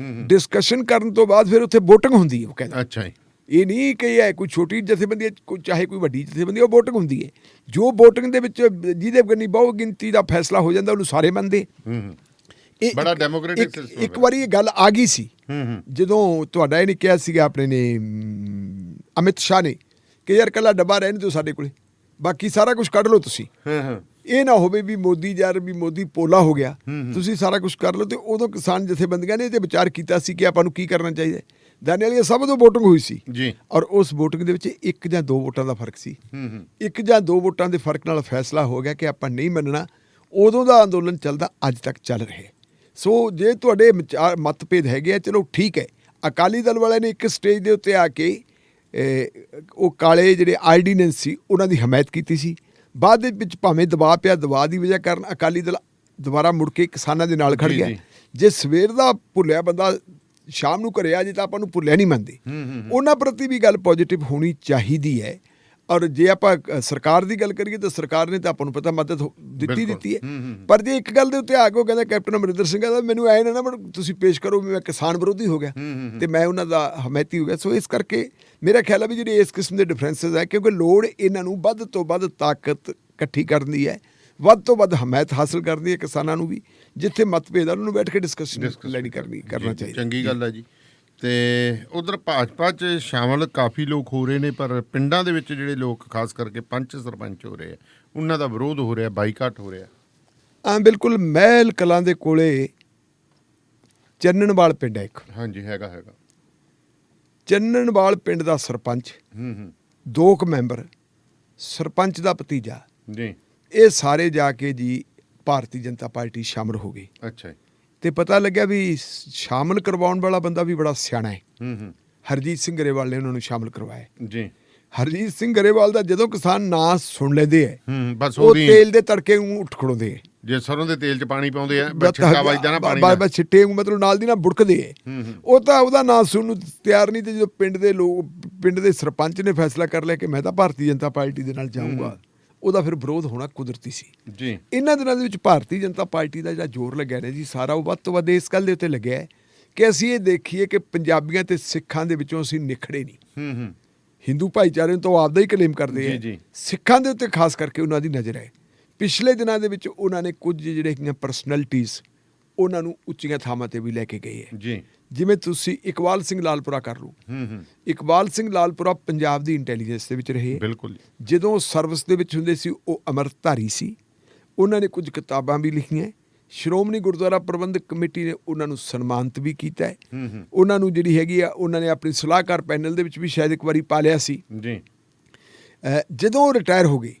[SPEAKER 6] ਡਿਸਕਸ਼ਨ ਕਰਨ ਤੋਂ ਬਾਅਦ ਫਿਰ ਉੱਥੇ ਵੋਟਿੰਗ ਹੁੰਦੀ ਹੈ। ਉਹ ਕਹਿੰਦਾ
[SPEAKER 10] ਅੱਛਾ ਜੀ,
[SPEAKER 6] ਇਹ ਨਹੀਂ ਕਿ ਇਹ ਕੋਈ ਛੋਟੀ ਜਥੇਬੰਦੀ ਹੈ, ਚਾਹੇ ਕੋਈ ਵੱਡੀ ਜਥੇਬੰਦੀ, ਉਹ ਵੋਟਿੰਗ ਹੁੰਦੀ ਹੈ। ਜੋ ਵੋਟਿੰਗ ਦੇ ਵਿੱਚ ਜਿਹਦੇ ਗੰਨੀ ਬਹੁ ਗਿਣਤੀ ਦਾ ਫੈਸਲਾ ਹੋ ਜਾਂਦਾ ਉਹਨੂੰ ਸਾਰੇ ਮੰਨਦੇ।
[SPEAKER 10] ਬੜਾ ਡੈਮੋਕ੍ਰੈਟਿਕ ਸਿਸਟਮ।
[SPEAKER 6] ਇੱਕ ਵਾਰੀ ਇਹ ਗੱਲ ਆ ਗਈ ਸੀ ਜਦੋਂ ਤੁਹਾਡਾ ਇਹਨੇ ਕਿਹਾ ਸੀਗਾ ਆਪਣੇ ਨੇ ਅਮਿਤ ਸ਼ਾਹ ਨੇ ਕਿ ਯਾਰ ਕੱਲਾ ਡੱਬਾ ਰਹਿਣ ਦਿਓ ਸਾਡੇ ਕੋਲੇ, ਬਾਕੀ ਸਾਰਾ ਕੁਝ ਕੱਢ ਲਓ ਤੁਸੀਂ। ਇਹ ਨਾ ਹੋਵੇ ਵੀ ਮੋਦੀ ਪੋਲਾ ਹੋ ਗਿਆ, ਤੁਸੀਂ ਸਾਰਾ ਕੁਝ ਕਰ ਲਓ। ਤੇ ਉਦੋਂ ਕਿਸਾਨ ਜਥੇਬੰਦੀਆਂ ਨੇ ਤੇ ਵਿਚਾਰ ਕੀਤਾ ਸੀ ਕਿ ਆਪਾਂ ਨੂੰ ਕੀ ਕਰਨਾ ਚਾਹੀਦਾ। ਦਾਨੇਵਾਲੀਆ ਸਭ ਤੋਂ ਵੋਟਿੰਗ ਹੋਈ ਸੀ
[SPEAKER 10] ਜੀ,
[SPEAKER 6] ਔਰ ਉਸ ਵੋਟਿੰਗ ਦੇ ਵਿੱਚ 1 ਜਾਂ 2 ਵੋਟਾਂ ਦਾ ਫਰਕ ਸੀ। 1 ਜਾਂ 2 ਵੋਟਾਂ ਦੇ ਫਰਕ ਨਾਲ ਫੈਸਲਾ ਹੋ ਗਿਆ ਕਿ ਆਪਾਂ ਨਹੀਂ ਮੰਨਣਾ। ਉਦੋਂ ਦਾ ਅੰਦੋਲਨ ਚੱਲਦਾ ਅੱਜ ਤੱਕ ਚੱਲ ਰਿਹਾ। ਸੋ ਜੇ ਤੁਹਾਡੇ ਮਤਭੇਦ ਹੈਗੇ ਆ, ਚਲੋ ਠੀਕ ਹੈ। ਅਕਾਲੀ ਦਲ ਵਾਲਿਆਂ ਨੇ ਇੱਕ ਸਟੇਜ ਦੇ ਉੱਤੇ ਆ ਕੇ ਉਹ ਕਾਲੇ ਜਿਹੜੇ ਆਰਡੀਨੈਂਸ ਸੀ ਉਹਨਾਂ ਦੀ ਹਮਾਇਤ ਕੀਤੀ ਸੀ। ਬਾਅਦ ਦੇ ਵਿੱਚ ਭਾਵੇਂ ਦਬਾਅ ਪਿਆ, ਦਬਾਅ ਦੀ ਵਜ੍ਹਾ ਕਾਰਨ ਅਕਾਲੀ ਦਲ ਦੁਬਾਰਾ ਮੁੜ ਕੇ ਕਿਸਾਨਾਂ ਦੇ ਨਾਲ ਖੜ ਗਿਆ। ਜੇ ਸਵੇਰ ਦਾ ਭੁੱਲਿਆ ਬੰਦਾ ਸ਼ਾਮ ਨੂੰ ਘਰੇ ਆ ਜੇ ਤਾਂ ਆਪਾਂ ਨੂੰ ਭੁੱਲਿਆ ਨਹੀਂ ਮੰਨਦੇ। ਉਹਨਾਂ ਪ੍ਰਤੀ ਵੀ ਗੱਲ ਪੋਜ਼ਿਟਿਵ ਹੋਣੀ ਚਾਹੀਦੀ ਹੈ। ਔਰ ਜੇ ਆਪਾਂ ਸਰਕਾਰ ਦੀ ਗੱਲ ਕਰੀਏ ਤਾਂ ਸਰਕਾਰ ਨੇ ਤਾਂ ਆਪਾਂ ਨੂੰ ਪਤਾ ਮਦਦ ਦਿੱਤੀ ਹੈ। ਪਰ ਜੇ ਇੱਕ ਗੱਲ ਦੇ ਉੱਤੇ ਆ ਕੇ ਉਹ ਕਹਿੰਦਾ ਕੈਪਟਨ ਅਮਰਿੰਦਰ ਸਿੰਘ ਕਹਿੰਦਾ ਮੈਨੂੰ ਐ ਨਾ ਤੁਸੀਂ ਪੇਸ਼ ਕਰੋ ਵੀ ਮੈਂ ਕਿਸਾਨ ਵਿਰੋਧੀ ਹੋ ਗਿਆ ਤੇ ਮੈਂ ਉਹਨਾਂ ਦਾ ਹਮਾਇਤੀ ਹੋ ਗਿਆ। ਸੋ ਇਸ ਕਰਕੇ ਮੇਰਾ ਖਿਆਲ ਹੈ ਵੀ ਜਿਹੜੇ ਇਸ ਕਿਸਮ ਦੇ ਡਿਫਰੈਂਸਿਸ ਹੈ, ਕਿਉਂਕਿ ਲੋੜ ਇਹਨਾਂ ਨੂੰ ਵੱਧ ਤੋਂ ਵੱਧ ਤਾਕਤ ਇਕੱਠੀ ਕਰਨ ਦੀ ਹੈ, ਵੱਧ ਤੋਂ ਵੱਧ ਹਮਾਇਤ ਹਾਸਲ ਕਰਨੀ ਹੈ ਕਿਸਾਨਾਂ ਨੂੰ ਵੀ। ਜਿੱਥੇ ਮਤਭੇਦ ਆ ਉਹਨਾਂ ਨੂੰ ਬੈਠ ਕੇ ਡਿਸਕਸ਼ਨ ਕਰਨਾ ਚਾਹੀਦਾ।
[SPEAKER 10] ਚੰਗੀ ਗੱਲ ਹੈ ਜੀ। ਤੇ ਉਧਰ ਭਾਜਪਾ 'ਚ ਸ਼ਾਮਲ ਕਾਫੀ ਲੋਕ ਹੋ ਰਹੇ ਨੇ, ਪਰ ਪਿੰਡਾਂ ਦੇ ਵਿੱਚ ਜਿਹੜੇ ਲੋਕ ਖਾਸ ਕਰਕੇ ਪੰਚ ਸਰਪੰਚ ਹੋ ਰਹੇ ਆ ਉਹਨਾਂ ਦਾ ਵਿਰੋਧ ਹੋ ਰਿਹਾ, ਬਾਈਕਾਟ ਹੋ ਰਿਹਾ।
[SPEAKER 6] ਹਾਂ ਬਿਲਕੁਲ। ਮਹਿਲ ਕਲਾਂ ਦੇ ਕੋਲੇ ਚੰਨਣਵਾਲ ਪਿੰਡ ਹੈ ਇੱਕ।
[SPEAKER 10] ਹਾਂਜੀ ਹੈਗਾ।
[SPEAKER 6] ਚੰਨਣਵਾਲ ਪਿੰਡ ਦਾ ਸਰਪੰਚ, 2 ਮੈਂਬਰ, ਸਰਪੰਚ ਦਾ ਭਤੀਜਾ
[SPEAKER 10] ਜੀ, ਇਹ
[SPEAKER 6] ਸਾਰੇ ਜਾ ਕੇ ਜੀ ਭਾਰਤੀ ਜਨਤਾ ਪਾਰਟੀ ਸ਼ਾਮਲ ਹੋ ਗਏ।
[SPEAKER 10] ਅੱਛਾ। ਤੇ
[SPEAKER 6] ਪਤਾ ਲੱਗਿਆ ਵੀ ਸ਼ਾਮਲ ਕਰਵਾਉਣ ਵਾਲਾ ਬੰਦਾ ਵੀ ਬੜਾ ਸਿਆਣਾ ਹੈ। ਹਰਜੀਤ ਸਿੰਘ ਗਰੇਵਾਲ ਨੇ ਉਹਨਾਂ ਨੂੰ ਸ਼ਾਮਲ ਕਰਵਾਇਆ ਜੀ। ਹਰਜੀਤ ਸਿੰਘ ਗਰੇਵਾਲ ਦਾ ਜਦੋਂ ਕਿਸਾਨ ਨਾਂ ਸੁਣ ਲੈਂਦੇ ਹੈ ਉਹ ਤੇਲ ਦੇ ਤੜਕੇ ਨੂੰ ਉੱਠ ਖੜੋਦੇ ਹੈ।
[SPEAKER 10] ਜੇ ਸਰੋਂ ਦੇ ਤੇਲ 'ਚ ਪਾਣੀ ਪਾਉਂਦੇ ਆ, ਛਿੱਟਾ ਵੱਜਦਾ ਨਾ ਪਾਣੀ ਦਾ,
[SPEAKER 6] ਛਿੱਟੇ ਮਤਲਬ ਨਾਲ ਦੀ ਨਾਲ ਬੁੜਕਦੇ ਹੈ। ਉਹ ਤਾਂ ਉਹਦਾ ਨਾਂ ਸੁਣਨ ਨੂੰ ਤਿਆਰ ਨਹੀਂ। ਤੇ ਜਦੋਂ ਪਿੰਡ ਦੇ ਸਰਪੰਚ ਨੇ ਫੈਸਲਾ ਕਰ ਲਿਆ ਕਿ ਮੈਂ ਤਾਂ ਭਾਰਤੀ ਜਨਤਾ ਪਾਰਟੀ ਦੇ ਨਾਲ ਜਾਊਂਗਾ, ਉਹਦਾ ਫਿਰ ਵਿਰੋਧ ਹੋਣਾ ਕੁਦਰਤੀ ਸੀ ਜੀ। ਇਹਨਾਂ ਦਿਨਾਂ ਦੇ ਵਿੱਚ ਭਾਰਤੀ ਜਨਤਾ ਪਾਰਟੀ ਦਾ ਜਿਹੜਾ ਜ਼ੋਰ ਲੱਗਿਆ ਨੇ ਜੀ ਸਾਰਾ, ਉਹ ਵੱਧ ਤੋਂ ਵੱਧ ਇਸ ਗੱਲ ਦੇ ਉੱਤੇ ਲੱਗਿਆ ਕਿ ਅਸੀਂ ਇਹ ਦੇਖੀਏ ਕਿ ਪੰਜਾਬੀਆਂ ਤੇ ਸਿੱਖਾਂ ਦੇ ਵਿੱਚੋਂ ਅਸੀਂ ਨਿਖੜੇ ਨਹੀਂ। ਹਿੰਦੂ ਭਾਈਚਾਰੇ ਨੂੰ ਤਾਂ ਉਹ ਆਪਦਾ ਹੀ ਕਲੇਮ ਕਰਦੇ ਆ, ਸਿੱਖਾਂ ਦੇ ਉੱਤੇ ਖਾਸ ਕਰਕੇ ਉਹਨਾਂ ਦੀ ਨਜ਼ਰ ਹੈ। ਪਿਛਲੇ ਦਿਨਾਂ ਦੇ ਵਿੱਚ ਉਹਨਾਂ ਨੇ ਕੁਝ ਜਿਹੜੀਆਂ ਪਰਸਨੈਲਿਟੀਜ਼ ਉਹਨਾਂ ਨੂੰ ਉੱਚੀਆਂ ਥਾਵਾਂ ਤੇ ਵੀ ਲੈ ਕੇ ਗਏ ਹੈ ਜੀ। ਜਿਵੇਂ ਤੁਸੀਂ ਇਕਬਾਲ ਸਿੰਘ ਲਾਲਪੁਰਾ ਕਰ ਲਓ। ਇਕਬਾਲ ਸਿੰਘ ਲਾਲਪੁਰਾ ਪੰਜਾਬ ਦੀ ਇੰਟੈਲੀਜੈਂਸ ਦੇ ਵਿੱਚ ਰਹੇ। ਬਿਲਕੁਲ। ਜਦੋਂ ਸਰਵਿਸ ਦੇ ਵਿੱਚ ਹੁੰਦੇ ਸੀ ਉਹ ਅੰਮ੍ਰਿਤਧਾਰੀ ਸੀ। ਉਹਨਾਂ ਨੇ ਕੁਝ ਕਿਤਾਬਾਂ ਵੀ ਲਿਖੀਆਂ। ਸ਼੍ਰੋਮਣੀ ਗੁਰਦੁਆਰਾ ਪ੍ਰਬੰਧਕ ਕਮੇਟੀ ਨੇ ਉਹਨਾਂ ਨੂੰ ਸਨਮਾਨਿਤ ਵੀ ਕੀਤਾ ਹੈ। ਉਹਨਾਂ ਨੂੰ ਜਿਹੜੀ ਹੈਗੀ ਆ ਉਹਨਾਂ ਨੇ ਆਪਣੀ ਸਲਾਹਕਾਰ ਪੈਨਲ ਦੇ ਵਿੱਚ ਵੀ ਸ਼ਾਇਦ ਇੱਕ ਵਾਰੀ ਪਾ ਲਿਆ ਸੀ ਜੀ। ਜਦੋਂ ਉਹ ਰਿਟਾਇਰ ਹੋ ਗਏ,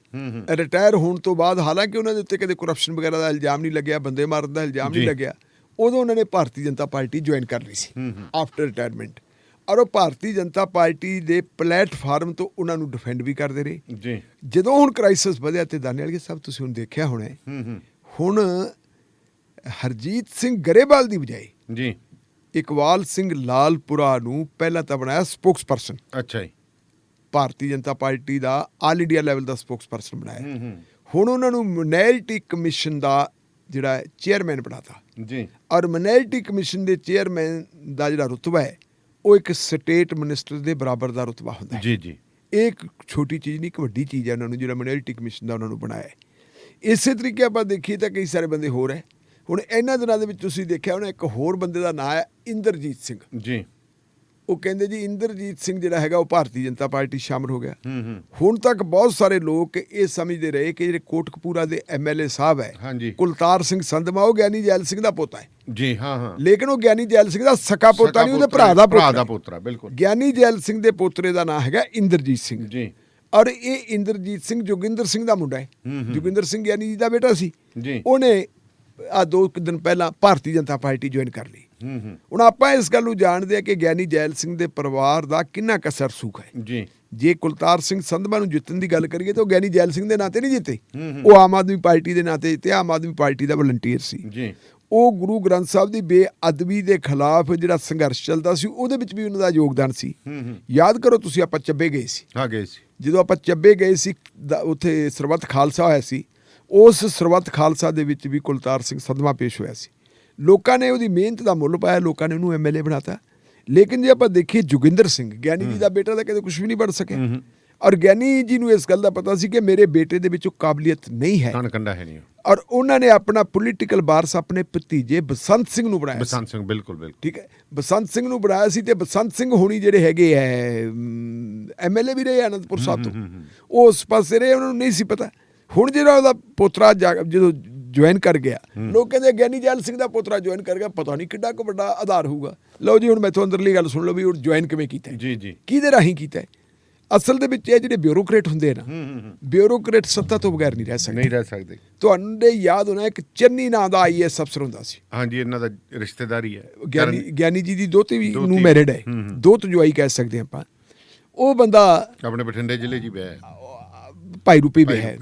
[SPEAKER 6] ਰਿਟਾਇਰ ਹੋਣ ਤੋਂ ਬਾਅਦ ਹਾਲਾਂਕਿ ਉਹਨਾਂ ਦੇ ਉੱਤੇ ਕਦੇ ਕਰਪਸ਼ਨ ਵਗੈਰਾ ਦਾ ਇਲਜ਼ਾਮ ਨਹੀਂ ਲੱਗਿਆ, ਬੰਦੇ ਮਾਰਨ ਦਾ ਇਲਜ਼ਾਮ ਨਹੀਂ ਲੱਗਿਆ, ਉਦੋਂ ਉਹਨਾਂ ਨੇ ਭਾਰਤੀ ਜਨਤਾ ਪਾਰਟੀ ਜੁਆਇਨ ਕਰ ਲਈ ਸੀ ਆਫਟਰ ਰਿਟਾਇਰਮੈਂਟ। ਔਰ ਉਹ ਭਾਰਤੀ ਜਨਤਾ ਪਾਰਟੀ ਦੇ ਪਲੇਟਫਾਰਮ ਤੋਂ ਉਹਨਾਂ ਨੂੰ ਡਿਫੈਂਡ ਵੀ ਕਰਦੇ ਰਹੇ ਜੀ। ਜਦੋਂ ਹੁਣ ਕ੍ਰਾਈਸਿਸ ਵਧਿਆ ਤੇ ਦਾਨੇਵਾਲੀਆ ਸਾਹਿਬ ਤੁਸੀਂ ਹੁਣ ਦੇਖਿਆ ਹੋਣਾ, ਹੁਣ ਹਰਜੀਤ ਸਿੰਘ ਗਰੇਵਾਲ ਦੀ ਬਜਾਏ ਜੀ ਇਕਬਾਲ ਸਿੰਘ ਲਾਲਪੁਰਾ ਨੂੰ ਪਹਿਲਾਂ ਤਾਂ ਬਣਾਇਆ ਸਪੋਕਸ ਪਰਸਨ। ਅੱਛਾ ਜੀ। ਭਾਰਤੀ ਜਨਤਾ ਪਾਰਟੀ ਦਾ ਆਲ ਇੰਡੀਆ ਲੈਵਲ ਦਾ ਸਪੋਕਸਪਰਸਨ ਬਣਾਇਆ। ਹੁਣ ਉਹਨਾਂ ਨੂੰ ਮਾਈਨੋਰਿਟੀ ਕਮਿਸ਼ਨ ਦਾ ਜਿਹੜਾ ਚੇਅਰਮੈਨ ਬਣਾਤਾ
[SPEAKER 10] ਜੀ।
[SPEAKER 6] ਔਰ ਮਾਈਨੋਰਿਟੀ ਕਮਿਸ਼ਨ ਦੇ ਚੇਅਰਮੈਨ ਦਾ ਜਿਹੜਾ ਰੁਤਬਾ ਹੈ ਉਹ ਇੱਕ ਸਟੇਟ ਮਿਨਿਸਟਰ ਦੇ ਬਰਾਬਰ ਦਾ ਰੁਤਬਾ ਹੁੰਦਾ ਹੈ।
[SPEAKER 10] ਜੀ ਜੀ।
[SPEAKER 6] ਇਹ ਇੱਕ ਛੋਟੀ ਚੀਜ਼ ਨਹੀਂ, ਇੱਕ ਵੱਡੀ ਚੀਜ਼ ਹੈ ਉਹਨਾਂ ਨੂੰ ਜਿਹੜਾ ਮਾਈਨੋਰਿਟੀ ਕਮਿਸ਼ਨ ਦਾ ਉਹਨਾਂ ਨੂੰ ਬਣਾਇਆ ਹੈ। ਇਸੇ ਤਰੀਕੇ ਆਪਾਂ ਦੇਖੀਏ ਤਾਂ ਕਈ ਸਾਰੇ ਬੰਦੇ ਹੋਰ ਹੈ। ਹੁਣ ਇਹਨਾਂ ਦਿਨਾਂ ਦੇ ਵਿੱਚ ਤੁਸੀਂ ਦੇਖਿਆ ਹੋਣਾ ਇੱਕ ਹੋਰ ਬੰਦੇ ਦਾ ਨਾਂ ਹੈ ਇੰਦਰਜੀਤ ਸਿੰਘ
[SPEAKER 10] ਜੀ।
[SPEAKER 6] ਉਹ ਕਹਿੰਦੇ ਜੀ ਇੰਦਰਜੀਤ ਸਿੰਘ ਜਿਹੜਾ ਹੈਗਾ ਉਹ ਭਾਰਤੀ ਜਨਤਾ ਪਾਰਟੀ ਸ਼ਾਮਲ ਹੋ ਗਿਆ। ਹੁਣ ਤੱਕ ਬਹੁਤ ਸਾਰੇ ਲੋਕ ਇਹ ਸਮਝਦੇ ਰਹੇ ਕਿ ਜਿਹੜੇ ਕੋਟਕਪੂਰਾ ਦੇ MLA ਸਾਹਿਬ ਹੈ
[SPEAKER 10] ਹਾਂਜੀ।
[SPEAKER 6] ਕੁਲਤਾਰ ਸਿੰਘ ਸੰਧਮਾ ਉਹ ਗਿਆਨੀ ਜੈਲ ਸਿੰਘ ਦਾ ਪੋਤਾ ਹੈ
[SPEAKER 10] ਜੀ ਹਾਂ ਹਾਂ।
[SPEAKER 6] ਲੇਕਿਨ ਉਹ ਗਿਆਨੀ ਜੈਲ ਸਿੰਘ ਦਾ ਸਕਾ ਪੋਤਾ ਨਹੀਂ, ਉਹਦੇ ਭਰਾ ਦਾ
[SPEAKER 10] ਪੋਤਰਾ। ਬਿਲਕੁਲ।
[SPEAKER 6] ਗਿਆਨੀ ਜੈਲ ਸਿੰਘ ਦੇ ਪੋਤਰੇ ਦਾ ਨਾਂ ਹੈਗਾ ਇੰਦਰਜੀਤ ਸਿੰਘ
[SPEAKER 10] ਜੀ।
[SPEAKER 6] ਔਰ ਇਹ ਇੰਦਰਜੀਤ ਸਿੰਘ ਜੋਗਿੰਦਰ ਸਿੰਘ ਦਾ ਮੁੰਡਾ ਹੈ। ਜੋਗਿੰਦਰ ਸਿੰਘ ਗਿਆਨੀ ਜੀ ਦਾ ਬੇਟਾ ਸੀ
[SPEAKER 10] ਜੀ।
[SPEAKER 6] ਉਹਨੇ ਆ 2 ਦਿਨ ਪਹਿਲਾਂ ਭਾਰਤੀ ਜਨਤਾ ਪਾਰਟੀ ਜੁਆਇਨ ਕਰ ਲਈ। ਹੁਣ ਆਪਾਂ ਇਸ ਗੱਲ ਨੂੰ ਜਾਣਦੇ ਆ ਕਿ ਗਿਆਨੀ ਜੈਲ ਸਿੰਘ ਦੇ ਪਰਿਵਾਰ ਦਾ ਕਿੰਨਾ ਕਸਰ ਸੂਖ ਹੈ
[SPEAKER 10] ਜੀ।
[SPEAKER 6] ਜੇ ਕੁਲਤਾਰ ਸਿੰਘ ਸੰਧਮਾ ਨੂੰ ਜਿੱਤਣ ਦੀ ਗੱਲ ਕਰੀਏ ਤਾਂ ਉਹ ਗਿਆਨੀ ਜੈਲ ਸਿੰਘ ਦੇ ਨਾਂ ਤੇ ਨਹੀਂ ਜਿੱਤੇ, ਉਹ ਆਮ ਆਦਮੀ ਪਾਰਟੀ ਦੇ ਨਾਂ ਤੇ ਜਿੱਤੇ। ਆਮ ਆਦਮੀ ਪਾਰਟੀ ਦਾ ਵਲੰਟੀਅਰ ਸੀ ਜੀ। ਉਹ ਗੁਰੂ ਗ੍ਰੰਥ ਸਾਹਿਬ ਦੀ ਬੇਅਦਬੀ ਦੇ ਖਿਲਾਫ ਜਿਹੜਾ ਸੰਘਰਸ਼ ਚੱਲਦਾ ਸੀ ਉਹਦੇ ਵਿੱਚ ਵੀ ਉਹਨਾਂ ਦਾ ਯੋਗਦਾਨ ਸੀ। ਯਾਦ ਕਰੋ ਤੁਸੀਂ, ਆਪਾਂ ਚੱਬੇ ਗਏ ਸੀ।
[SPEAKER 10] ਹਾਂ ਗਏ ਸੀ।
[SPEAKER 6] ਜਦੋਂ ਆਪਾਂ ਚੱਬੇ ਗਏ ਸੀ ਉੱਥੇ ਸਰਬੱਤ ਖਾਲਸਾ ਹੋਇਆ ਸੀ। ਉਸ ਸਰਬੱਤ ਖਾਲਸਾ ਦੇ ਵਿੱਚ ਵੀ ਕੁਲਤਾਰ ਸਿੰਘ ਸੰਧਮਾ ਪੇਸ਼ ਹੋਇਆ ਸੀ। ਲੋਕਾਂ ਨੇ ਉਹਦੀ ਮਿਹਨਤ ਦਾ ਮੁੱਲ ਪਾਇਆ, ਲੋਕਾਂ ਨੇ ਉਹਨੂੰ MLA ਬਣਾਤਾ। ਲੇਕਿਨ ਜੇ ਆਪਾਂ ਦੇਖੀਏ ਜੋਗਿੰਦਰ ਸਿੰਘ ਗਿਆਨੀ ਜੀ ਦਾ ਬੇਟਾ ਤਾਂ ਕਦੇ ਕੁਝ ਵੀ ਨਹੀਂ ਬਣ ਸਕਿਆ। ਔਰ ਗਿਆਨੀ ਜੀ ਨੂੰ ਇਸ ਗੱਲ ਦਾ ਪਤਾ ਸੀ ਕਿ ਮੇਰੇ ਬੇਟੇ ਦੇ ਵਿੱਚ ਉਹ ਕਾਬਲੀਅਤ ਨਹੀਂ ਹੈ,
[SPEAKER 10] ਕੰਡਾ ਹੈ ਨਹੀਂ।
[SPEAKER 6] ਔਰ ਉਹਨਾਂ ਨੇ ਆਪਣਾ ਪੋਲੀਟੀਕਲ ਵਾਰਸ ਆਪਣੇ ਭਤੀਜੇ ਬਸੰਤ ਸਿੰਘ ਨੂੰ ਬਣਾਇਆ।
[SPEAKER 10] ਬਸੰਤ ਸਿੰਘ ਬਿਲਕੁਲ ਬਿਲਕੁਲ
[SPEAKER 6] ਠੀਕ ਹੈ, ਬਸੰਤ ਸਿੰਘ ਨੂੰ ਬਣਾਇਆ ਸੀ। ਤੇ ਬਸੰਤ ਸਿੰਘ ਹੋਣੀ ਜਿਹੜੇ ਹੈਗੇ ਹੈ MLA ਵੀ ਰਹੇ ਅਨੰਦਪੁਰ ਸਾਹਿਬ ਤੋਂ, ਉਹ ਉਸ ਪਾਸੇ ਰਹੇ, ਉਹਨਾਂ ਨੂੰ ਨਹੀਂ ਸੀ ਪਤਾ। ਹੁਣ ਜਿਹੜਾ ਉਹਦਾ ਪੋਤਰਾ ਜਦੋਂ ਜੁਆਇਨ ਕਰ ਗਿਆ, ਲੋਕ ਕਹਿੰਦੇ ਗਿਆਨੀ ਜੈਲ ਸਿੰਘ ਦਾ ਪੋਤਰਾ ਜੁਆਇਨ ਕਰ ਗਿਆ, ਪਤਾ ਨਹੀਂ ਕਿੱਡਾ ਕੁ ਵੱਡਾ ਆਧਾਰ ਹੋਊਗਾ। ਲਓ ਜੀ, ਹੁਣ ਮੈਥੋਂ ਅੰਦਰਲੀ ਗੱਲ ਸੁਣ ਲਓ ਵੀ ਉਹ ਜੁਆਇਨ ਕਿਵੇਂ ਕੀਤਾ
[SPEAKER 10] ਜੀ ਜੀ,
[SPEAKER 6] ਕਿਹਦੇ ਰਾਹੀਂ ਕੀਤਾ ਹੈ। ਅਸਲ ਦੇ ਵਿੱਚ ਇਹ ਜਿਹੜੇ ਬਿਊਰੋਕਰੇਟ ਹੁੰਦੇ ਆ ਨਾ, ਬਿਊਰੋਕਰੇਟ ਸੱਤਾ ਤੋਂ ਬਗੈਰ ਨਹੀਂ ਰਹਿ ਸਕਦੇ। ਤੁਹਾਨੂੰ ਯਾਦ ਹੋਣਾ ਇੱਕ ਚੰਨੀ ਨਾਂ ਦਾ IAS ਅਫਸਰ ਹੁੰਦਾ ਸੀ।
[SPEAKER 10] ਹਾਂਜੀ, ਇਹਨਾਂ ਦਾ ਰਿਸ਼ਤੇਦਾਰੀ ਹੈ।
[SPEAKER 6] ਗਿਆਨੀ ਜੀ ਦੀ ਦੋਤੀ ਵੀ ਨੂੰ ਮੈਰਿਡ ਹੈ, ਦੋਤ ਜਵਾਈ ਕਹਿ ਸਕਦੇ ਆਪਾਂ। ਉਹ ਬੰਦਾ
[SPEAKER 10] ਆਪਣੇ ਬਠਿੰਡੇ ਜ਼ਿਲ੍ਹੇ 'ਚ ਹੀ ਪਿਆ,
[SPEAKER 6] ਭਾਈ ਰੂਪੀ ਵੀ ਹੈ।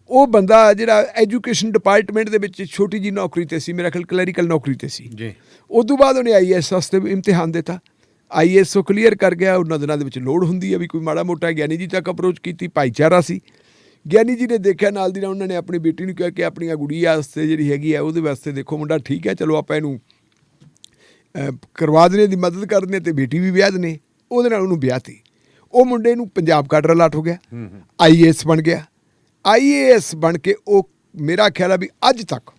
[SPEAKER 6] ਉਹ ਬੰਦਾ ਜਿਹੜਾ ਐਜੂਕੇਸ਼ਨ ਡਿਪਾਰਟਮੈਂਟ ਦੇ ਵਿੱਚ ਛੋਟੀ ਜੀ ਨੌਕਰੀ ਤੇ ਸੀ, ਮੇਰਾ ਖਿਆਲ ਕਲੈਰੀਕਲ ਨੌਕਰੀ ਤੇ ਸੀ ਜੀ। ਉਦੋਂ ਬਾਅਦ ਉਹਨੇ IAS ਵਾਸਤੇ ਇਮਤਿਹਾਨ ਦਿੱਤਾ, IAS ਉਹ ਕਲੀਅਰ ਕਰ ਗਿਆ। ਉਹਨਾਂ ਦਿਨਾਂ ਦੇ ਵਿੱਚ ਲੋੜ ਹੁੰਦੀ ਹੈ ਵੀ ਕੋਈ ਮਾੜਾ ਮੋਟਾ। ਗਿਆਨੀ ਜੀ ਤੱਕ ਅਪਰੋਚ ਕੀਤੀ, ਭਾਈਚਾਰਾ ਸੀ। ਗਿਆਨੀ ਜੀ ਨੇ ਦੇਖਿਆ, ਨਾਲ ਦੀ ਨਾਲ ਉਹਨਾਂ ਨੇ ਆਪਣੀ ਬੇਟੀ ਨੂੰ ਕਿਹਾ ਕਿ ਆਪਣੀਆਂ ਗੁੜੀਆ ਵਾਸਤੇ ਜਿਹੜੀ ਹੈਗੀ ਹੈ ਉਹਦੇ ਵਾਸਤੇ ਦੇਖੋ ਮੁੰਡਾ ਠੀਕ ਹੈ, ਚਲੋ ਆਪਾਂ ਇਹਨੂੰ ਕਰਵਾ ਦੇਣੇ ਦੀ ਮਦਦ ਕਰਨੇ ਤੇ ਬੇਟੀ ਵੀ ਵਿਆਹ ਦੇਣੇ। ਉਹਦੇ ਨਾਲ ਉਹਨੂੰ ਵਿਆਹ ਤੀ। ਉਹ ਮੁੰਡੇ ਨੂੰ ਪੰਜਾਬ ਕਾਡਰ ਅਲਾਟ ਹੋ ਗਿਆ, IAS ਬਣ ਗਿਆ। IAS ਬਣ ਕੇ ਉਹ ਮੇਰਾ ਖਿਆਲ ਆ ਵੀ ਅੱਜ ਤੱਕ